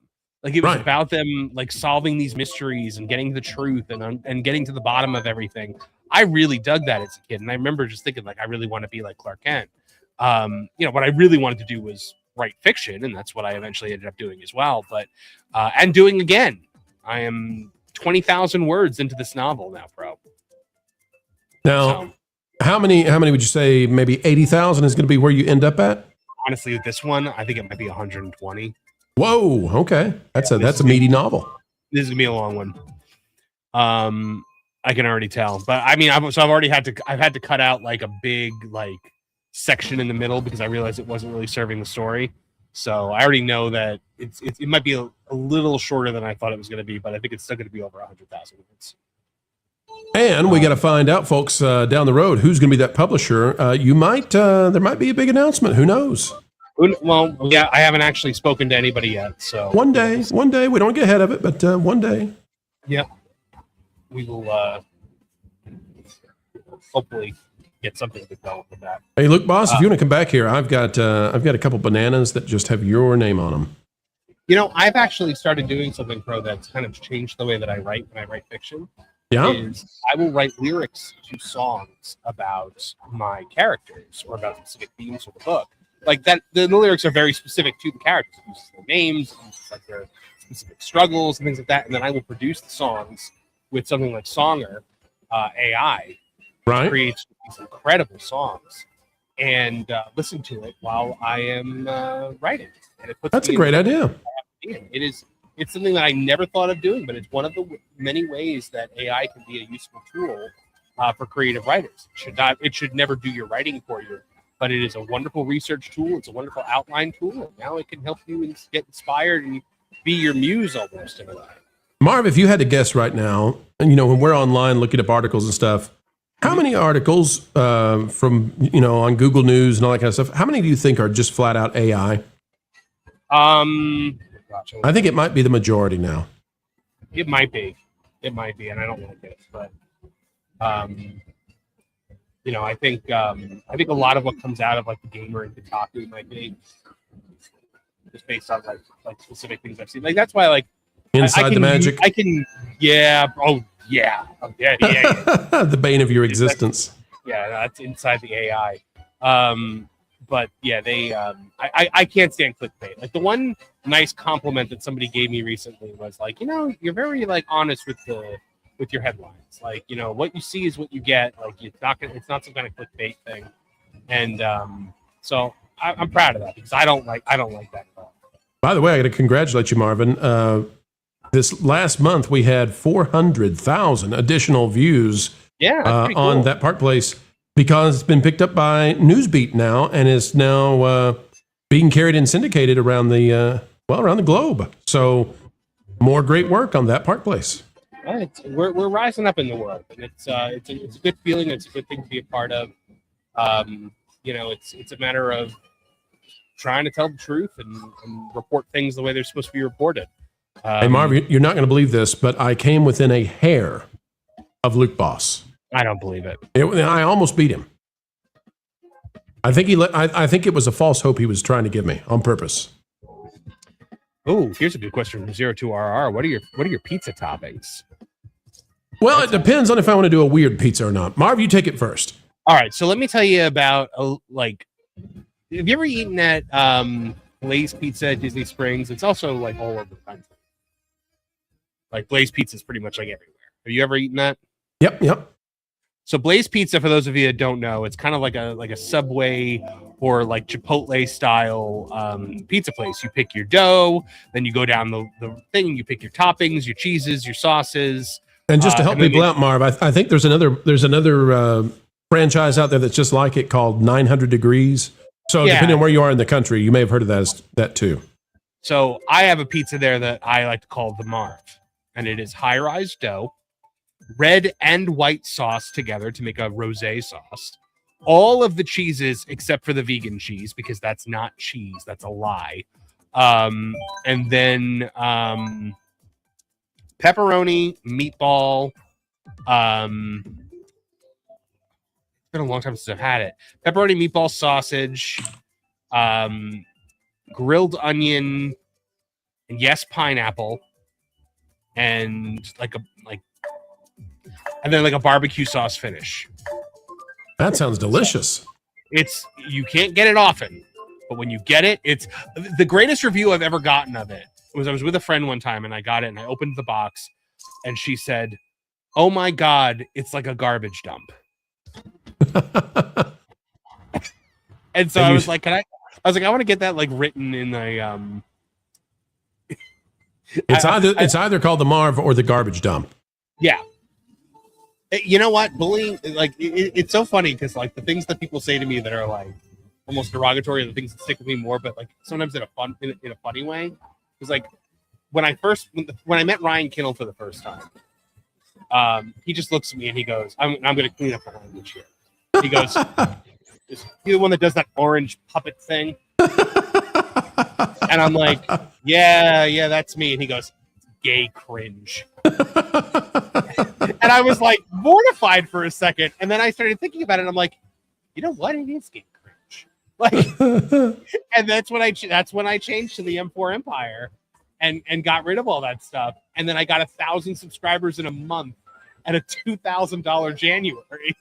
Like it was about them like solving these mysteries and getting the truth and getting to the bottom of everything. I really dug that as a kid, and I remember just thinking like I really want to be like Clark Kent. What I really wanted to do was write fiction, and that's what I eventually ended up doing as well. But and doing again, I am 20,000 words into this novel now, bro. Now, how many would you say? Maybe 80,000 is going to be where you end up at? Honestly, with this one, I think it might be 120. Whoa, okay, that's a meaty novel. This is gonna be a long one. I can already tell, but I mean, I've had to cut out like a big like section in the middle because I realized it wasn't really serving the story. So I already know that it might be a little shorter than I thought it was going to be, but I think it's still going to be over 100,000 words. And we got to find out, folks, down the road, who's going to be that publisher. There might be a big announcement. Who knows? Well, yeah, I haven't actually spoken to anybody yet. So one day, we don't get ahead of it, but one day. Yeah, we will hopefully get something to go with that. Hey, look, boss, if you want to come back here, I've got a couple bananas that just have your name on them. I've actually started doing something, Pro, that's kind of changed the way that I write when I write fiction. Yeah. Is I will write lyrics to songs about my characters or about specific themes of the book. Like that, the lyrics are very specific to the characters. It uses their names, it uses like their specific struggles and things like that. And then I will produce the songs with something like Songer AI. Right. Creates these incredible songs and listen to it while I am writing. And it puts That's a great idea. It's something that I never thought of doing, but it's one of the many ways that AI can be a useful tool for creative writers. It should never do your writing for you, but it is a wonderful research tool. It's a wonderful outline tool, and now it can help you get inspired and be your muse almost in a way. Marv, if you had to guess right now, and when we're online looking up articles and stuff, how many articles from on Google News and all that kind of stuff? How many do you think are just flat out AI? I think it might be the majority now. It might be, and I don't like it, but I think a lot of what comes out of like the Gamer and Kotaku might be just based on like specific things I've seen. Like that's why like Inside the Magic. Yeah. The bane of your existence. That's Inside the AI. But yeah, they I can't stand clickbait. Like the one nice compliment that somebody gave me recently was like, you're very like honest with your headlines. Like, what you see is what you get. Like it's not some kind of clickbait thing. And so I'm proud of that because I don't like that at all. By the way, I got to congratulate you, Marvin. This last month we had 400,000 additional views on cool. That Park Place because it's been picked up by Newsbeat now and is now being carried and syndicated around the globe. So more great work on that Park Place. We're rising up in the world, and it's a good feeling. It's a good thing to be a part of. It's a matter of trying to tell the truth and report things the way they're supposed to be reported. Hey, Marv, you're not going to believe this, but I came within a hair of Luke Boss. I don't believe it. I almost beat him. I think it was a false hope he was trying to give me on purpose. Oh, here's a good question from 02RR. What are your pizza toppings? Well, it depends on if I want to do a weird pizza or not. Marv, you take it first. All right, so let me tell you about have you ever eaten at Blaze Pizza at Disney Springs? It's also like all over the country. Like Blaze Pizza is pretty much like everywhere. Have you ever eaten that? Yep. So Blaze Pizza, for those of you that don't know, it's kind of like a Subway or like Chipotle style pizza place. You pick your dough, then you go down the thing, you pick your toppings, your cheeses, your sauces. And just to help people out, Marv, I think there's another franchise out there that's just like it called 900 Degrees. So depending on where you are in the country, you may have heard of that too. So I have a pizza there that I like to call the Marv, and it is high-rise dough, red and white sauce together to make a rosé sauce, all of the cheeses except for the vegan cheese, because that's not cheese, that's a lie. And then pepperoni, meatball. It's been a long time since I've had it. Pepperoni, meatball, sausage, grilled onion, and yes, pineapple, and and then a barbecue sauce finish. That sounds delicious. You can't get it often, but when you get it, it's the greatest review I've ever gotten of it. I was with a friend one time and I got it and I opened the box and she said, "Oh my God, it's like a garbage dump." And so I was like, I want to get that written in a It's either called the Marv or the garbage dump. Yeah. You know what? Bullying, it's so funny because the things that people say to me that are almost derogatory are the things that stick with me more, but sometimes in a funny way. Because when I met Ryan Kittle for the first time, he just looks at me and he goes, I'm going to clean up behind this year. He goes, "Is he the one that does that orange puppet thing?" And I'm like, yeah, that's me. And he goes, "Gay cringe." And I was mortified for a second. And then I started thinking about it. And I'm like, you know what? It is gay cringe. And that's when I changed to the M4 Empire and got rid of all that stuff. And then I got 1,000 subscribers in a month at a $2,000 January.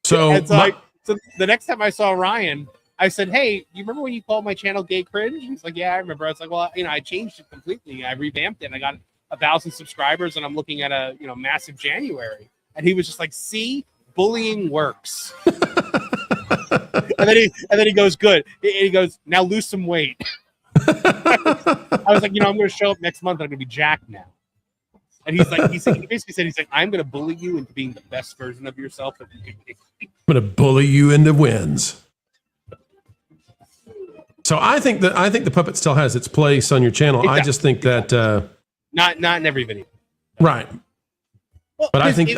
So the next time I saw Ryan, I said, "Hey, you remember when you called my channel Gay Cringe?" He's like, "Yeah, I remember." I was like, "Well, I changed it completely. I revamped it. And I got 1,000 subscribers, and I'm looking at a massive January." And he was just like, "See, bullying works." and then he goes, "Good." And he goes, "Now lose some weight." I was like, I'm going to show up next month. I'm going to be jacked now. And he basically said, "I'm going to bully you into being the best version of yourself that you can be." I'm going to bully you into wins. So I think the puppet still has its place on your channel. I just think that not in every video, right? Well, but I think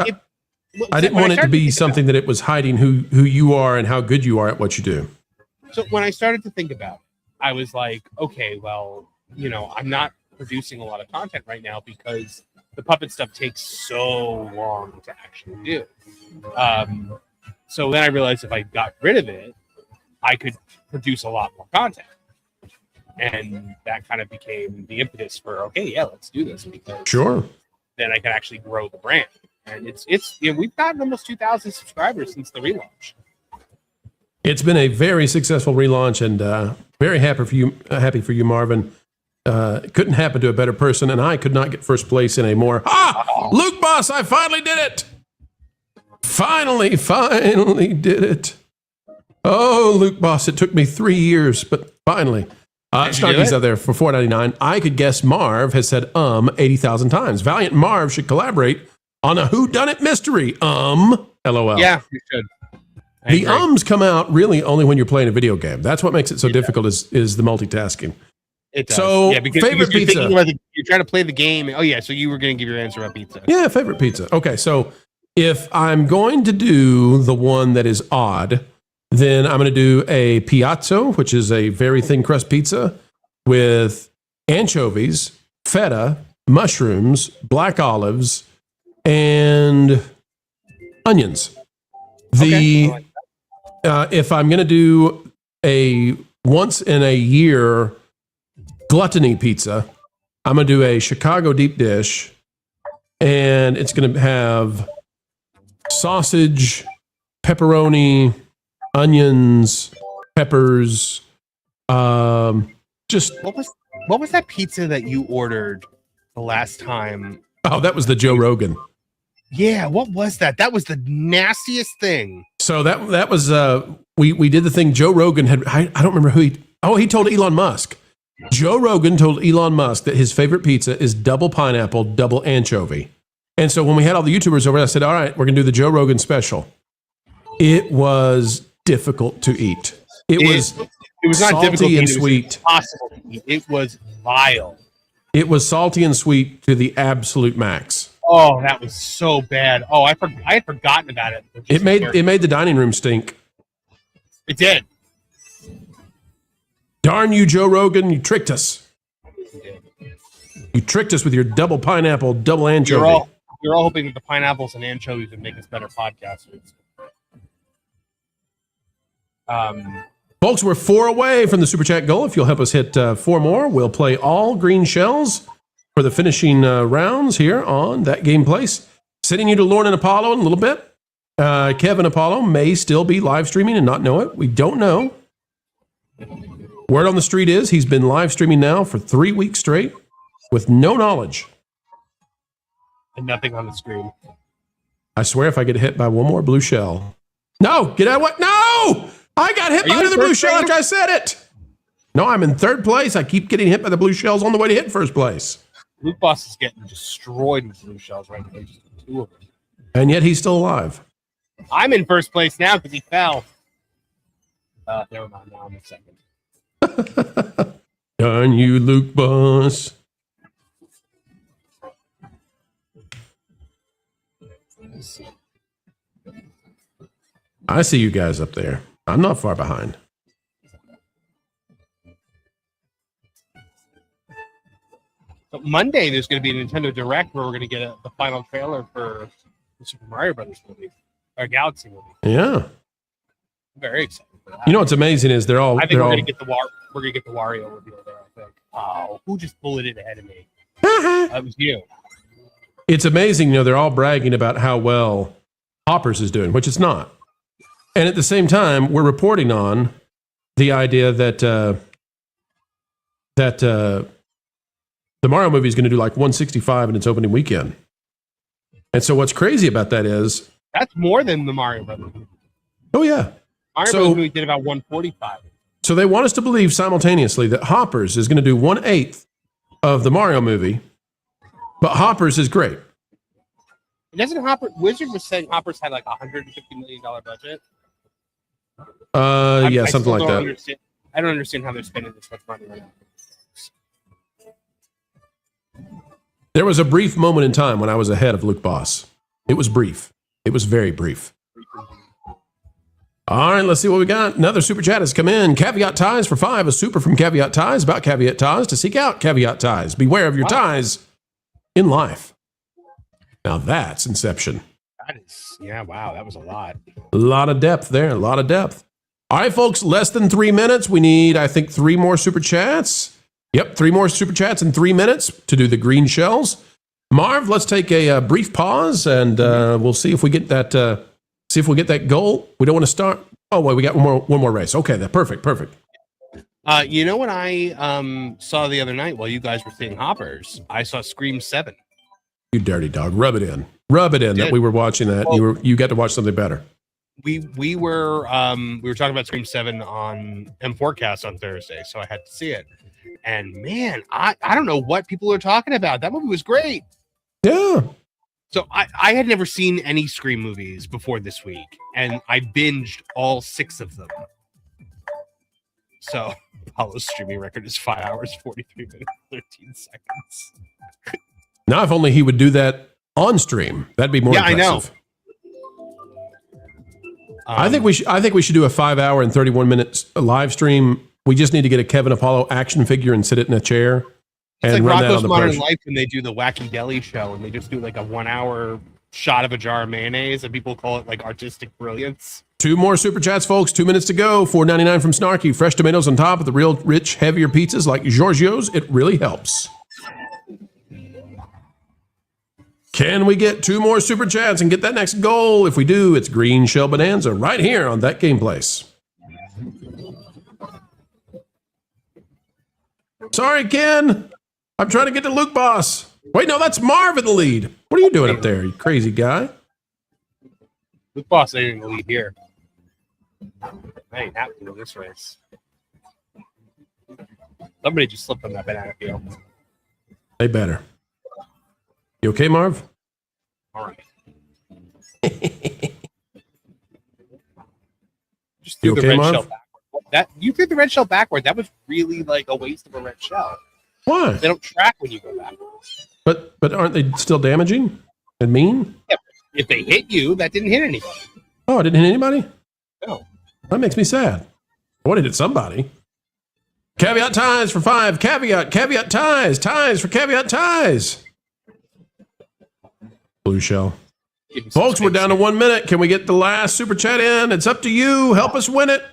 I didn't want it to be something that it was hiding who you are and how good you are at what you do. So when I started to think about it, I was like, okay, well, I'm not producing a lot of content right now because the puppet stuff takes so long to actually do. So then I realized if I got rid of it, I could produce a lot more content. And that kind of became the impetus for, okay, yeah, let's do this, because sure, then I can actually grow the brand. And it's we've gotten almost 2,000 subscribers since the relaunch. It's been a very successful relaunch, and very happy for you, Marvin. It couldn't happen to a better person, and I could not get first place in a more Luke Boss, I finally did it. Finally did it. Oh, Luke Boss, it took me 3 years, but finally. Snarky's out there for $4.99. I could guess Marv has said 80,000 times. Valiant Marv should collaborate on a whodunit mystery. LOL. Yeah, you should. The ums come out really only when you're playing a video game. That's what makes it so difficult is the multitasking. It does. So, yeah, because favorite you're pizza. You're trying to play the game. Oh, yeah, so you were going to give your answer about pizza. Yeah, favorite pizza. Okay, so if I'm going to do the one that is odd, then I'm going to do a piazzo, which is a very thin crust pizza with anchovies, feta, mushrooms, black olives, and onions. If I'm going to do a once in a year gluttony pizza, I'm going to do a Chicago deep dish, and it's going to have sausage, pepperoni, onions, peppers. Just what was that pizza that you ordered the last time? Oh, that was the Joe Rogan. Yeah, what was that? That was the nastiest thing. So that was we did the thing. Joe Rogan had I don't remember who he told Elon Musk. Joe Rogan told Elon Musk that his favorite pizza is double pineapple, double anchovy. And so when we had all the YouTubers over, I said, "All right, we're gonna do the Joe Rogan special." It was difficult to eat. It was not salty difficult and to eat. sweet. It was impossible to eat. It was vile. It was salty and sweet to the absolute max. Oh, that was so bad. Oh, I had forgotten about it. It made the dining room stink. It did. Darn you, Joe Rogan. You tricked us. You tricked us with your double pineapple, double anchovy. You're all hoping that the pineapples and anchovies would make us better podcasters. Folks, we're 4 away from the Super Chat goal. If you'll help us hit 4 more, we'll play all green shells for the finishing rounds here on That Game Place. Sending you to Lauren and Apollo in a little bit. Kevin Apollo may still be live streaming and not know it. We don't know. Word on the street is he's been live streaming now for 3 weeks straight with no knowledge. And nothing on the screen. I swear if I get hit by one more blue shell. No, get out of what? No! I got hit by the blue shell after I said it. No, I'm in 3rd place. I keep getting hit by the blue shells on the way to hit 1st place. Luke Boss is getting destroyed with blue shells right now. Just 2 of them. And yet he's still alive. I'm in 1st place now because he fell. Never mind. Now I'm in 2nd. Darn you, Luke Boss. I see you guys up there. I'm not far behind. But Monday, there's going to be a Nintendo Direct where we're going to get the final trailer for the Super Mario Brothers movie, or Galaxy movie. Yeah. I'm very excited for that. You know what's amazing is they're all. I think we're going to get the Wario reveal there. I think. Oh, who just bulleted ahead of me? That was you. It's amazing, they're all bragging about how well Hoppers is doing, which it's not. And at the same time, we're reporting on the idea that the Mario movie is going to do like 165 in its opening weekend. And so what's crazy about that is... That's more than the Mario Brothers movie. Oh, yeah. Mario Brothers movie did about 145. So they want us to believe simultaneously that Hoppers is going to do 1/8 of the Mario movie, but Hoppers is great. Doesn't Wizard was saying Hoppers had like $150 million budget? Yeah, something like that. I don't understand how they're spending this much money right now. There was a brief moment in time when I was ahead of Luke Boss. It was brief. It was very brief. All right, let's see what we got. Another super chat has come in. Caveat Ties for 5. A super from Caveat Ties about Caveat Ties to seek out Caveat Ties. Beware of your ties in life. Now that's Inception. That is, yeah, wow, that was a lot. A lot of depth there, a lot of depth. All right, folks, less than 3 minutes. We need, I think, 3 more super chats. Yep, 3 more super chats in 3 minutes to do the green shells. Marv, let's take a brief pause, and we'll see if we get that. See if we get that goal. We don't want to start. Oh, wait, we got one more race. Okay, perfect. You know what I saw the other night while you guys were seeing Hoppers? I saw Scream 7. You dirty dog. Rub it in that we were watching that. Well, you got to watch something better. We were talking about Scream 7 on M4cast on Thursday, so I had to see it. And man, I don't know what people are talking about. That movie was great. Yeah. So I had never seen any Scream movies before this week, and I binged all 6 of them. So Apollo's streaming record is 5 hours, 43 minutes, 13 seconds. Now, if only he would do that on stream, that'd be more impressive. I know. I think we should do a 5 hour and 31 minutes live stream. We just need to get a Kevin Apollo action figure and sit it in a chair. It's and like run Rocco's Modern Life when they do the Wacky Deli show and they just do like a 1 hour shot of a jar of mayonnaise and people call it like artistic brilliance. 2 more super chats, folks. 2 minutes to go. $4.99 from Snarky. Fresh tomatoes on top of the real rich, heavier pizzas like Giorgio's. It really helps. Can we get 2 more super chats and get that next goal? If we do, it's Green Shell Bonanza right here on That Game Place. Sorry, Ken. I'm trying to get to Luke Boss. Wait, no, that's Marv in the lead. What are you doing up there, you crazy guy? Luke Boss ain't in the lead here. I ain't happy with this race. Somebody just slipped on that banana peel. They better. You okay, Marv? All right. Just threw the red shell backward. You threw the red shell backward. That was really like a waste of a red shell. Why? They don't track when you go backwards. But aren't they still damaging and mean? Yeah, if they hit you, that didn't hit anybody. Oh, it didn't hit anybody? No. That makes me sad. I wanted it somebody. Caveat ties for 5. Caveat ties. Ties for caveat ties. Blue shell. Folks, we're down to 1 minute. Can we get the last super chat in? It's up to you. Help us win it.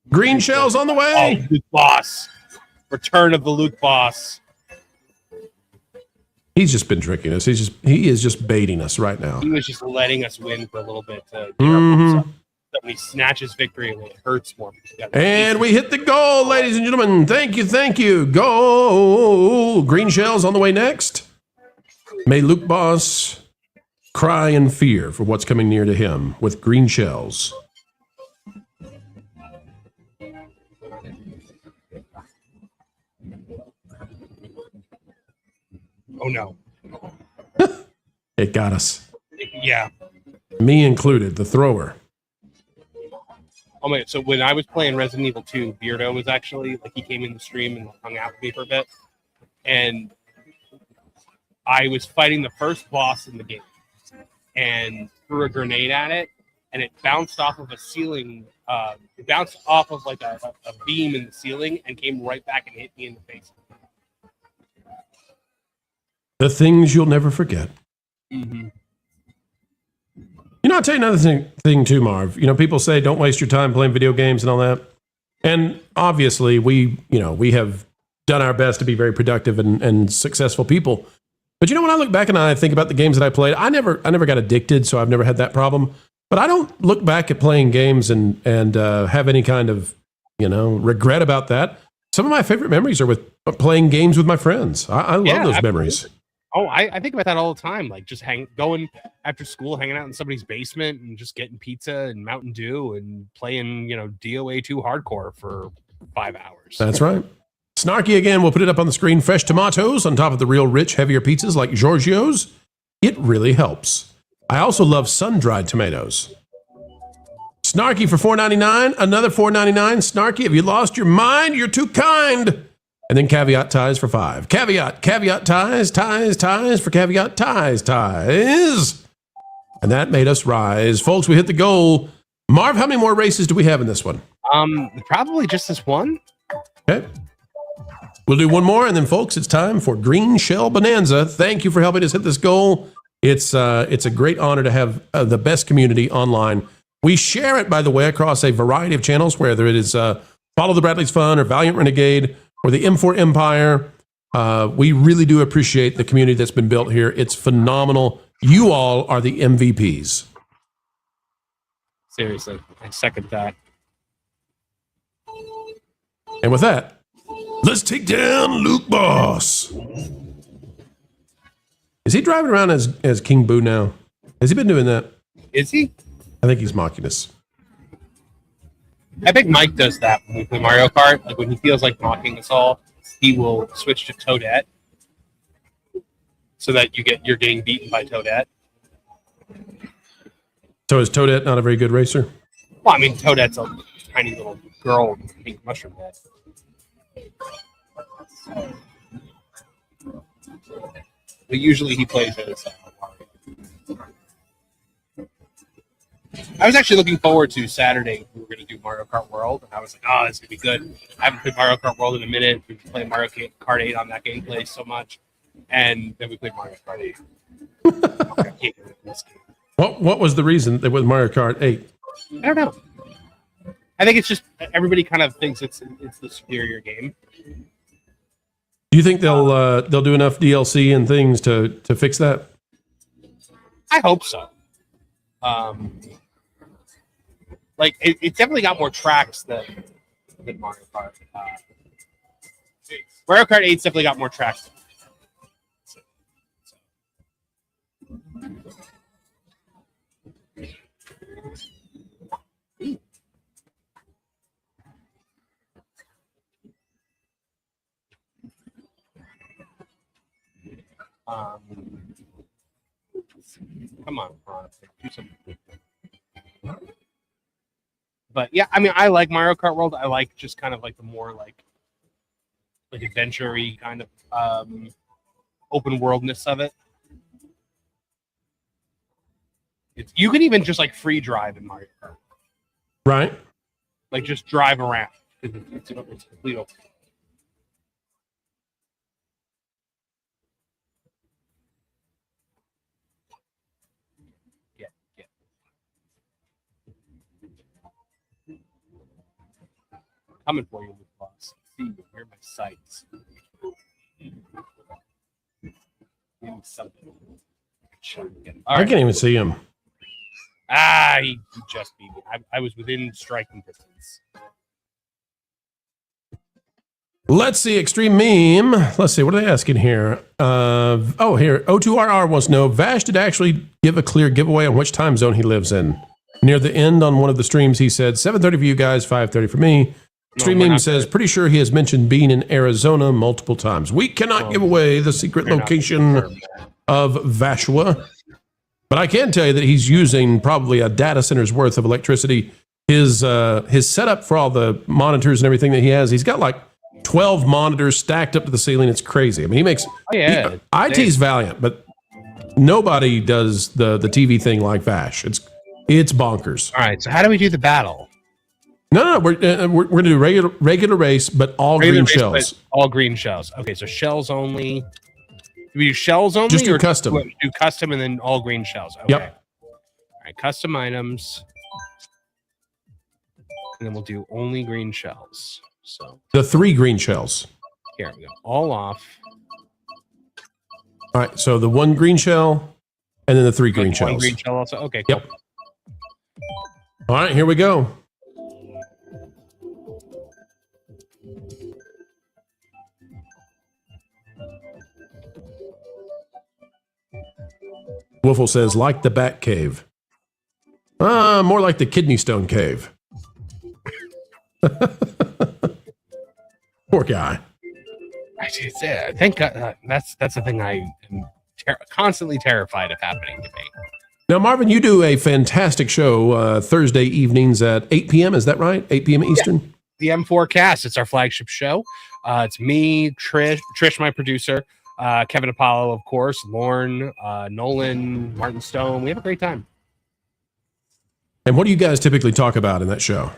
Green shell's on the way. Oh, Luke Boss. Return of the Luke Boss. He's just been tricking us. He is just baiting us right now. He was just letting us win for a little bit to get our hopes up. That when he snatches victory, it hurts more. And we hit the goal, ladies and gentlemen. Thank you. Goal. Green shell's on the way next. May Luke Boss cry in fear for what's coming near to him with green shells. Oh no. It got us. Yeah. Me included, the thrower. Oh my! So when I was playing Resident Evil 2, Beardo was actually like he came in the stream and hung out with me for a bit, and I was fighting the first boss in the game, and threw a grenade at it, and it bounced off of a ceiling. It bounced off of like a beam in the ceiling and came right back and hit me in the face. The things you'll never forget. Mm-hmm. You know, I'll tell you another thing too, Marv. You know, people say don't waste your time playing video games and all that. And obviously we have done our best to be very productive and successful people. But you know, when I look back and I think about the games that I played, I never got addicted, so I've never had that problem. But I don't look back at playing games and have any kind of, regret about that. Some of my favorite memories are with playing games with my friends. I love those absolutely. memories. Oh, I think about that all the time. Like just going after school, hanging out in somebody's basement and just getting pizza and Mountain Dew and playing, DOA 2 hardcore for 5 hours. That's right. Snarky again, we'll put it up on the screen. Fresh tomatoes on top of the real rich, heavier pizzas like Giorgio's. It really helps. I also love sun-dried tomatoes. Snarky for $4.99. Another $4.99. Snarky, have you lost your mind? You're too kind. And then caveat ties for 5. Caveat ties for caveat ties. And that made us rise. Folks, we hit the goal. Marv, how many more races do we have in this one? Probably just this one. Okay. We'll do one more, and then, folks, it's time for Green Shell Bonanza. Thank you for helping us hit this goal. It's a great honor to have the best community online. We share it, by the way, across a variety of channels, whether it is Follow the Bradley's Fun or Valiant Renegade or the M4 Empire. We really do appreciate the community that's been built here. It's phenomenal. You all are the MVPs. Seriously, I second that. And with that, let's take down Luke Boss. Is he driving around as King Boo now? Has he been doing that? Is he? I think he's mocking us. I think Mike does that when we play Mario Kart. Like when he feels like mocking us all, he will switch to Toadette so that you're getting beaten by Toadette. So is Toadette not a very good racer? Well, I mean, Toadette's a tiny little girl with a pink mushroom head. But usually he plays as Mario. I was actually looking forward to Saturday. We were going to do Mario Kart World, and I was like, "Oh, this is going to be good." I haven't played Mario Kart World in a minute. We've been playing Mario Kart 8 on that Game Place so much, and then we played Mario Kart 8. I can't get rid of this game. What was the reason that with Mario Kart 8? I don't know. I think it's just everybody kind of thinks it's the superior game. Do you think they'll do enough DLC and things to fix that? I hope so. Like it's definitely got more tracks than Mario Kart. Mario Kart 8's definitely got more tracks. Come on, do something. But yeah, I mean, I like Mario Kart World. I like just kind of like the more like adventure-y kind of open worldness of it. You can even just like free drive in Mario Kart. Right. Like just drive around. It's complete open. Yeah. Coming for you, boss. See you. Where are my sights? Give me something. I can't even see him. He just beat me. I was within striking distance. Let's see, Extreme Meme. Let's see, what are they asking here? Here, O2RR wants to know, Vash did actually give a clear giveaway on which time zone he lives in. Near the end on one of the streams, he said 7:30 for you guys, 5:30 for me. Extreme Meme says, pretty sure he has mentioned being in Arizona multiple times. We cannot give away the secret location of Vashua. But I can tell you that he's using probably a data center's worth of electricity. His setup for all the monitors and everything that he has, he's got like 12 monitors stacked up to the ceiling. It's crazy. I mean, he makes IT's valiant, but nobody does the TV thing like Vash. It's bonkers. All right. So how do we do the battle? No, we're gonna do regular race, but all green shells. All green shells. Okay, so shells only. Do we do shells only? Just do custom. Do custom and then all green shells. Okay. Yep. All right, custom items. And then we'll do only green shells. So the 3 green shells. Here we go. All off. All right, so the 1 green shell and then the 3 green shells. 1 green shell also. Okay, cool. Yep. All right, here we go. Woofle says, like the Bat Cave. More like the Kidney Stone Cave. Poor guy. Thank God. That's the thing I am constantly terrified of happening to me. Now, Marvin, you do a fantastic show Thursday evenings at 8 p.m. Is that right? 8 p.m. Eastern? Yeah. The M4 Cast. It's our flagship show. It's me, Trish, my producer, Kevin Apollo, of course, Lauren, Nolan, Martin Stone. We have a great time. And what do you guys typically talk about in that show?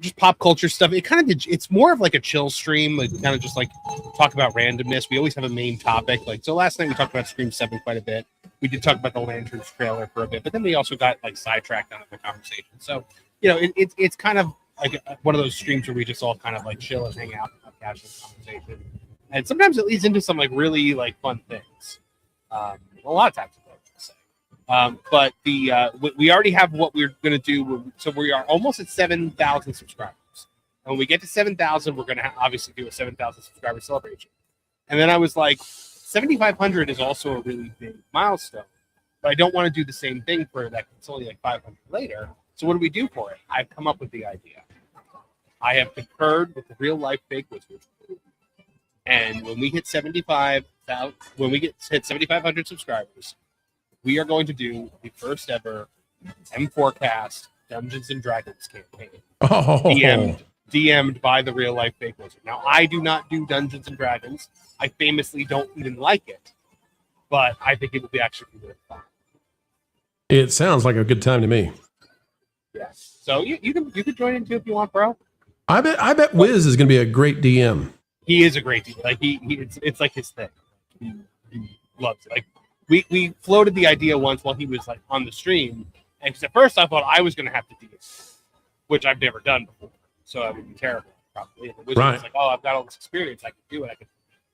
Just pop culture stuff. It's more of like a chill stream, like kind of just like talk about randomness. We always have a main topic. So last night we talked about Scream 7 quite a bit. We did talk about the Lanterns trailer for a bit, but then we also got like sidetracked on the conversation. So, it's kind of like one of those streams where we just all kind of like chill and hang out and have casual conversation. And sometimes it leads into some like really like fun things. A lot of times. But we already have what we're going to do. So we are almost at 7,000 subscribers. And when we get to 7,000, we're going to obviously do a 7,000 subscriber celebration. And then I was like, 7,500 is also a really big milestone. But I don't want to do the same thing for that. It's only like 500 later. So what do we do for it? I've come up with the idea. I have concurred with the real life fake wizard. And when we hit 7,500 subscribers, we are going to do the first ever M4 Cast Dungeons and Dragons campaign. DM'd by the real life fake wizard. Now, I do not do Dungeons and Dragons. I famously don't even like it, but I think it would be actually really fun. It sounds like a good time to me. Yes. So you could join in too if you want, bro. I bet Wiz is going to be a great DM. He is a great DM. Like it's like his thing. He loves it. Like we floated the idea once while he was like on the stream, and because at first I thought I was going to have to do it, which I've never done before, so I would be terrible probably. And the wizard was like, "Oh, I've got all this experience. I can do it. I can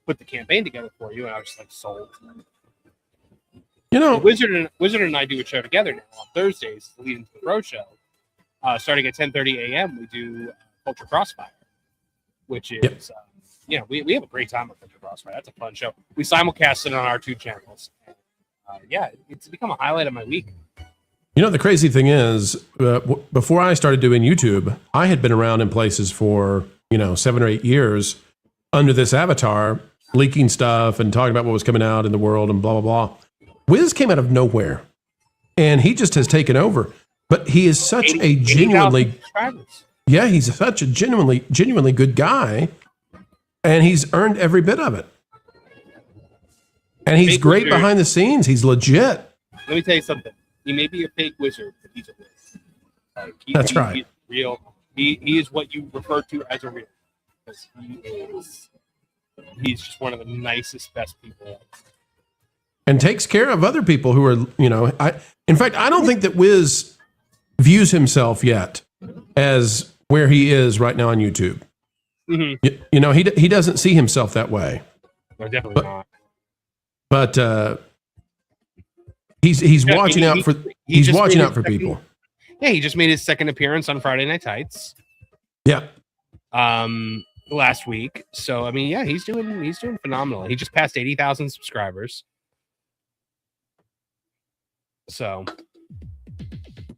put the campaign together for you." And I was just like, "Sold." The Wizard and I do a show together now on Thursdays, leading to the Pro Show. Starting at 10:30 a.m., we do Culture Crossfire, which is we have a great time with Culture Crossfire. That's a fun show. We simulcast it on our 2 channels. It's become a highlight of my week. The crazy thing is, before I started doing YouTube, I had been around in places for 7 or 8 years under this avatar, leaking stuff and talking about what was coming out in the world and blah blah blah. Wiz came out of nowhere, and he just has taken over. But he is such a genuinely, he's such a genuinely good guy, and he's earned every bit of it. And he's great behind the scenes. He's legit. Let me tell you something. He may be a fake wizard, but he's a wizard. That's right. He's real. He is what you refer to as a real. Because he's just one of the nicest, best people. And takes care of other people who are, in fact, I don't think that Wiz views himself yet as where he is right now on YouTube. Mm-hmm. He doesn't see himself that way. No, definitely not. But he's watching out for people. Yeah, he just made his second appearance on Friday Night Tights. Yeah. Last week. So I mean, yeah, he's doing phenomenal. He just passed 80,000 subscribers. So,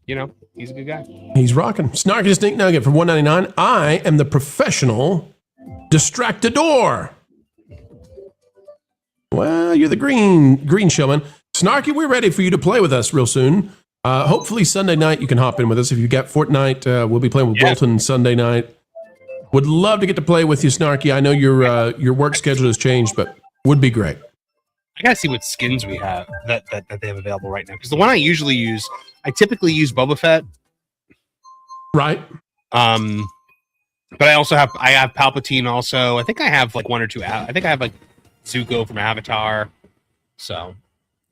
he's a good guy. He's rocking. Snarky Stink Nugget for $1.99. I am the professional distractador. Well, you're the green showman. Snarky, we're ready for you to play with us real soon. Hopefully Sunday night you can hop in with us. If you got Fortnite, we'll be playing with Bolton Sunday night. Would love to get to play with you, Snarky. I know your work schedule has changed, but would be great. I gotta see what skins we have that they have available right now. Because the one I usually use, I typically use Boba Fett. Right. But I have Palpatine also. I think I have like one or two. I think I have like Zuko from Avatar. So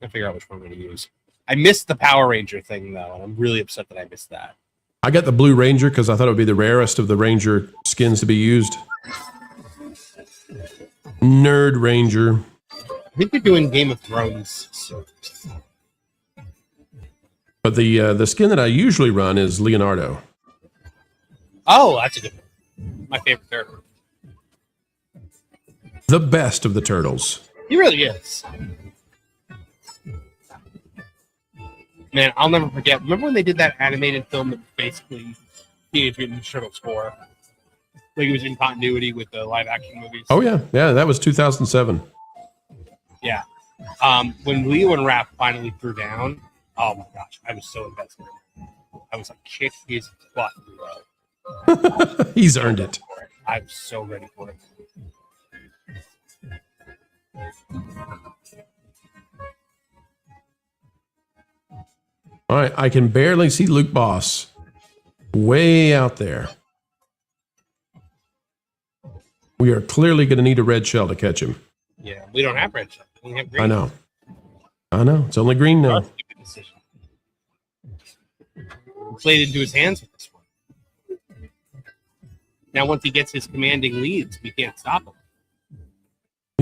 I figure out which one I'm gonna use. I missed the Power Ranger thing though, and I'm really upset that I missed that. I got the Blue Ranger because I thought it would be the rarest of the Ranger skins to be used. Nerd Ranger. I think they're doing Game of Thrones. So. But the skin that I usually run is Leonardo. Oh, that's a good one. My favorite character. The best of the turtles. He really is. Man, I'll never forget. Remember when they did that animated film that was basically Teenage Mutant Ninja Turtles 4? Like it was in continuity with the live action movies. Oh yeah, that was 2007. Yeah. When Leo and Raph finally threw down, oh my gosh, I was so invested. I was like, kick his butt, Leo. He's earned it. I was so ready for it. All right, I can barely see Luke Boss way out there. We are clearly going to need a red shell to catch him. Yeah, we don't have red shell. We have green. I know. It's only green now. Stupid decision. Played into his hands with this one. Now, once he gets his commanding leads, we can't stop him.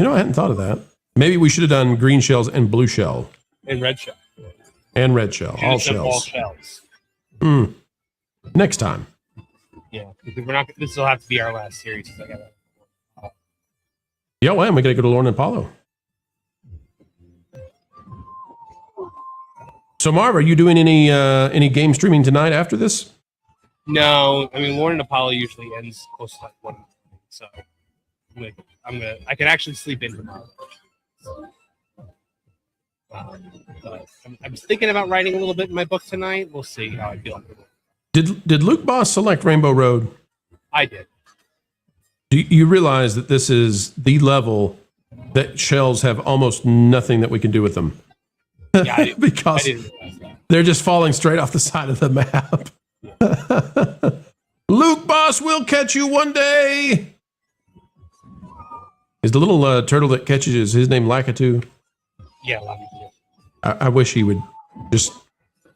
I hadn't thought of that. Maybe we should have done green shells and blue shell. And red shell. And red shell. All shells. Next time. Yeah, because we're not. This will have to be our last series. Yeah, well, we got to go to Lauren and Paulo. So, Marv, are you doing any game streaming tonight after this? No, I mean Lauren and Apollo usually ends close to like 1, so I can actually sleep in tomorrow. But I was thinking about writing a little bit in my book tonight. We'll see how I feel. Did Luke Boss select Rainbow Road? I did. Do you realize that this is the level that shells have almost nothing that we can do with them? Yeah, I didn't, because I didn't realize that. They're just falling straight off the side of the map. Yeah. Luke Boss will catch you one day. Is the little turtle that catches his name Lakitu? Yeah, Lakitu. I wish he would just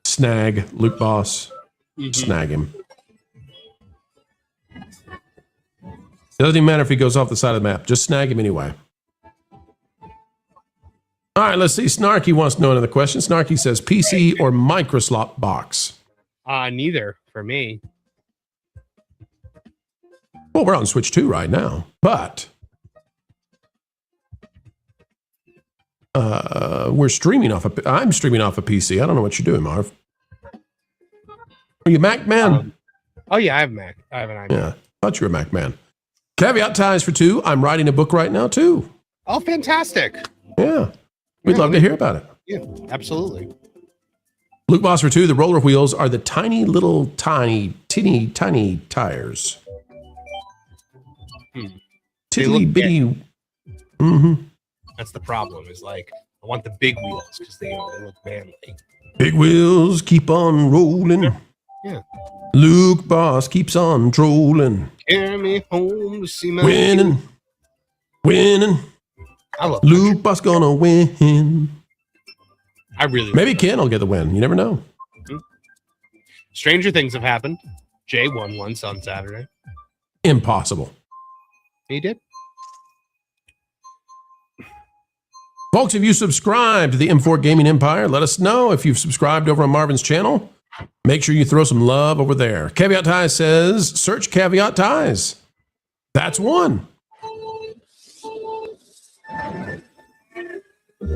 snag Luke Boss. Mm-hmm. Snag him. It doesn't even matter if he goes off the side of the map. Just snag him anyway. All right, let's see. Snarky wants to know another question. Snarky says, PC or Microslop box? Neither for me. Well, we're on Switch 2 right now, but I'm streaming off a PC. I don't know what you're doing, Marv. Are you Mac man? Oh yeah, I have Mac. I have an iMac. Yeah, thought you were a Mac man. Caveat ties for 2. I'm writing a book right now too. Oh, fantastic! Yeah, we'd love to hear about it. Yeah, absolutely. Luke Boss for 2. The roller wheels are the tiny tires. Tiddly bitty. Mm-hmm. That's the problem. Is like I want the big wheels because they look manly. Big wheels keep on rolling. Yeah. Luke Boss keeps on trolling. Carry me home to see my Winning. I love Luke Boss gonna win. I really Maybe Ken will get the win. You never know. Stranger things have happened. Jay won once on Saturday. Impossible. He did. Folks, if you subscribe to the M4 Gaming Empire, let us know if you've subscribed over on Marvin's channel. Make sure you throw some love over there. Caveat Ties says, search Caveat Ties. That's one.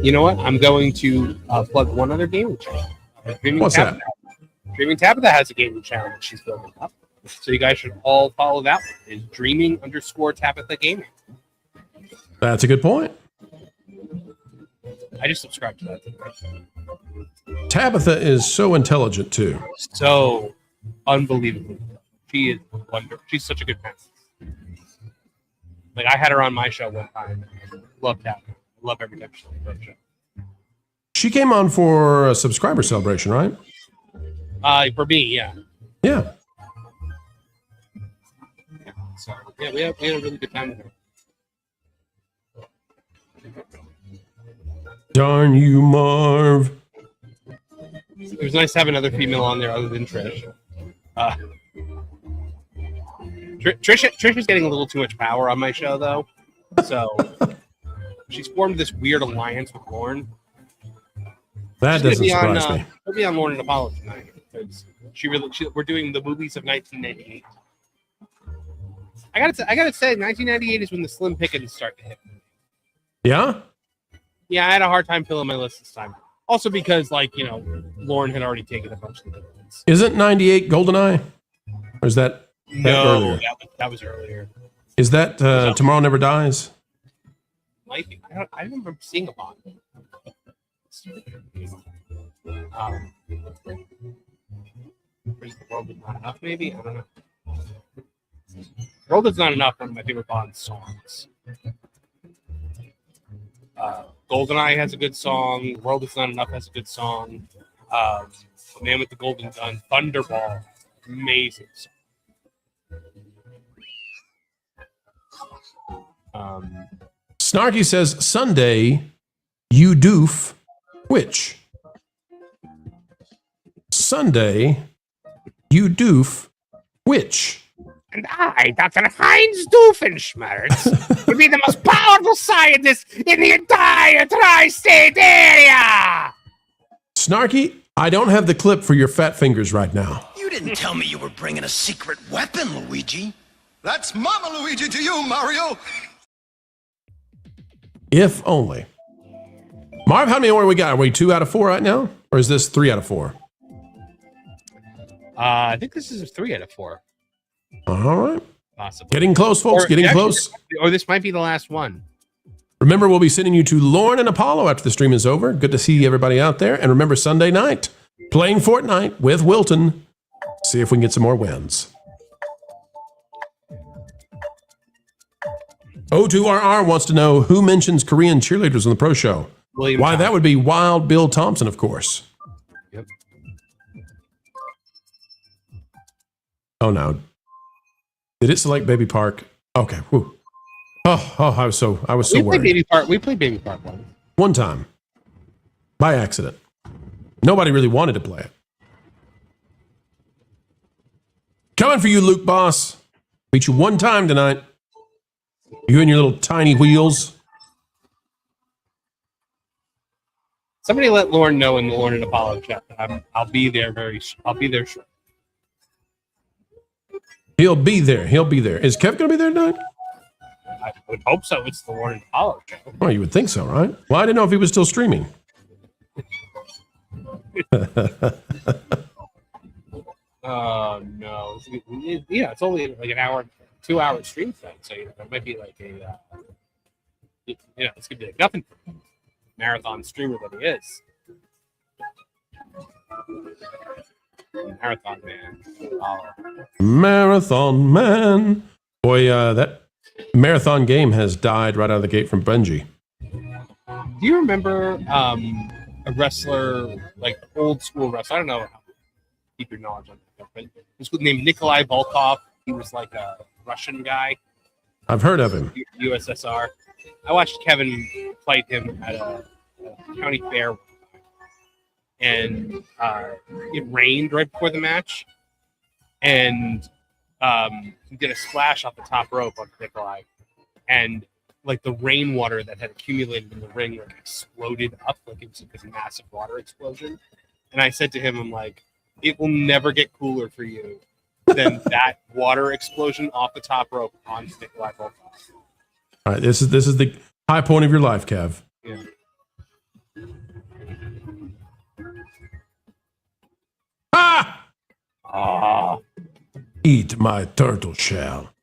You know what? I'm going to plug one other gaming channel. What's that? Dreaming Tabitha has a gaming channel that she's building up. So you guys should all follow that one. It's Dreaming_Tabitha Gaming. That's a good point. I just subscribed to that. Tabitha is so intelligent, too. So unbelievable. She is wonderful. She's such a good person. Like, I had her on my show one time. Love Tabitha. Love every time she's on the show. She came on for a subscriber celebration, right? For me, yeah. Yeah. So, yeah, we had a really good time with her. Darn you, Marv. It was nice to have another female on there other than Trish. Trish is getting a little too much power on my show, though. So she's formed this weird alliance with Lauren. That doesn't surprise me. She'll be on Lauren and Apollo tonight. We're doing the movies of 1998. I gotta say, 1998 is when the Slim Pickens start to hit. Yeah? Yeah, I had a hard time filling my list this time. Also because, Lauren had already taken a bunch of the good ones. Isn't 98 GoldenEye? Or is that No, that was earlier. Is that Tomorrow Never Dies? Might be. I remember seeing a Bond. The World Is Not Enough, maybe? I don't know. World Is Not Enough, one of my favorite Bond songs. GoldenEye has a good song. World Is Not Enough has a good song. The Man with the Golden Gun, Thunderball, amazing song. Snarky says, Sunday, you doof, which? Sunday, you doof, which? And I, Dr. Heinz Doofenshmirtz, will be the most powerful scientist in the entire tri-state area! Snarky, I don't have the clip for your fat fingers right now. You didn't tell me you were bringing a secret weapon, Luigi. That's Mama Luigi to you, Mario. If only. Marv, how many more we got? Are we 2 out of 4 right now? Or is this 3 out of 4? I think this is a 3 out of 4. All right. Possibly. Getting close, folks. Getting close. Or this might be the last one. Remember, we'll be sending you to Lauren and Apollo after the stream is over. Good to see everybody out there. And remember, Sunday night, playing Fortnite with Wilton. See if we can get some more wins. O2RR wants to know who mentions Korean cheerleaders on the pro show. William Why, Thompson. that would be Wild Bill Thompson, of course. Yep. Oh, no. Did it select Baby Park? Okay. Whew. Oh, I was so worried. We played Baby Park one. One time. By accident. Nobody really wanted to play it. Coming for you, Luke Boss. Beat you one time tonight. You and your little tiny wheels. Somebody let Lauren know in the Lauren and Apollo chat that I'll be there shortly. He'll be there. Is Kev going to be there tonight? I would hope so. It's the Lauren and Apollo show. Well, you would think so, right? Well, I didn't know if he was still streaming. No. It's only like an hour, 2 hour stream thing. So it might be like it's gonna be like nothing for him. Marathon streamer that he is. Marathon man. Marathon man. Boy, that marathon game has died right out of the gate from Bungie. Do you remember a wrestler, like old school wrestler? I don't know how deep your knowledge on that, but this was named Nikolai Volkov. He was like a Russian guy. I've heard of him. USSR. I watched Kevin fight him at a county fair, and it rained right before the match, and he did a splash off the top rope on Nikolai, and like the rainwater that had accumulated in the ring like exploded up like it was this massive water explosion. And I said to him, I'm like, it will never get cooler for you than that water explosion off the top rope on Nikolai Volkov. All right, this is the high point of your life, Kev. Yeah. Ah! Eat my turtle shell.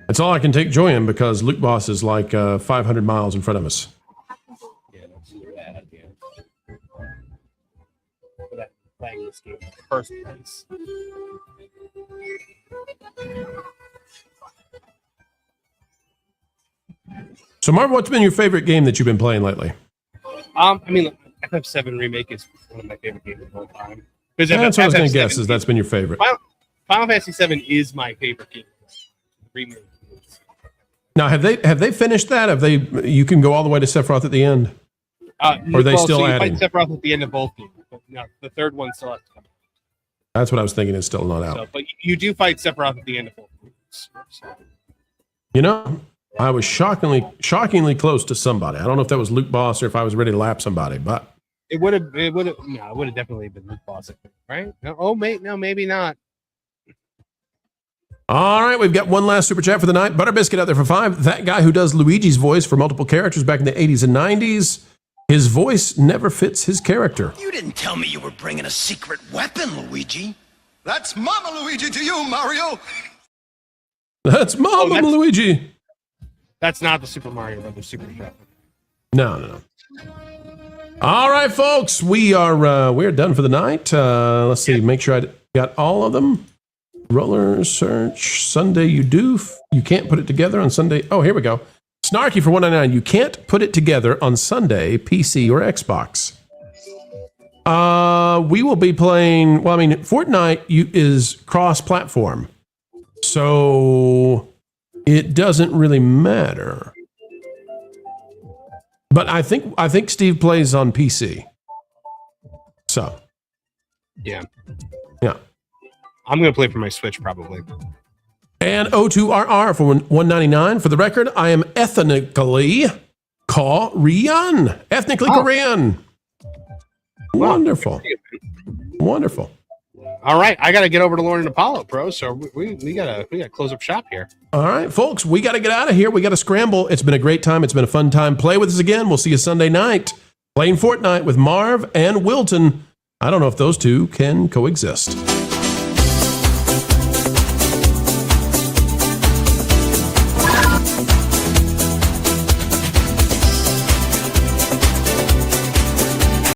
That's all I can take joy in because Luke Boss is like 500 miles in front of us. Yeah, that's bad. Yeah. But I'm playing this game in the first place. So, Marv, what's been your favorite game that you've been playing lately? I mean, FF7 Remake is one of my favorite games of all time. That's what I was going to guess, is that's been your favorite. Final Fantasy 7 is my favorite game. Remake. Now, have they finished that? You can go all the way to Sephiroth at the end? Or are they still adding? You fight Sephiroth at the end of both games. But no, the third one still has to come out. That's what I was thinking. It's still not out. So, but you do fight Sephiroth at the end of both games. So. You know, I was shockingly close to somebody. I don't know if that was Luke Boss or if I was ready to lap somebody, but it would have definitely been Luke Boss, right? No, maybe not. All right, we've got one last super chat for the night. Butterbiscuit out there for 5. That guy who does Luigi's voice for multiple characters back in the 80s and 90s, his voice never fits his character. You didn't tell me you were bringing a secret weapon, Luigi. That's Mama Luigi to you, Mario. That's Mama Luigi. That's not the Super Mario Brothers Super Show. No. All right, folks, we're done for the night. Let's see, make sure I got all of them. Roller search Sunday. You can't put it together on Sunday. Oh, here we go. Snarky for $1.99. You can't put it together on Sunday, PC or Xbox. We will be playing. Well, I mean, Fortnite is cross-platform, so it doesn't really matter. But I think Steve plays on PC. So, yeah. I'm going to play for my Switch probably. And O2RR for $1.99. For the record, I am ethnically Korean. Korean. Wonderful. Wonderful. All right, I got to get over to Lauren and Apollo, Pro. So we got to close up shop here. All right, folks, we got to get out of here. We got to scramble. It's been a great time. It's been a fun time. Play with us again. We'll see you Sunday night playing Fortnite with Marv and Wilton. I don't know if those two can coexist.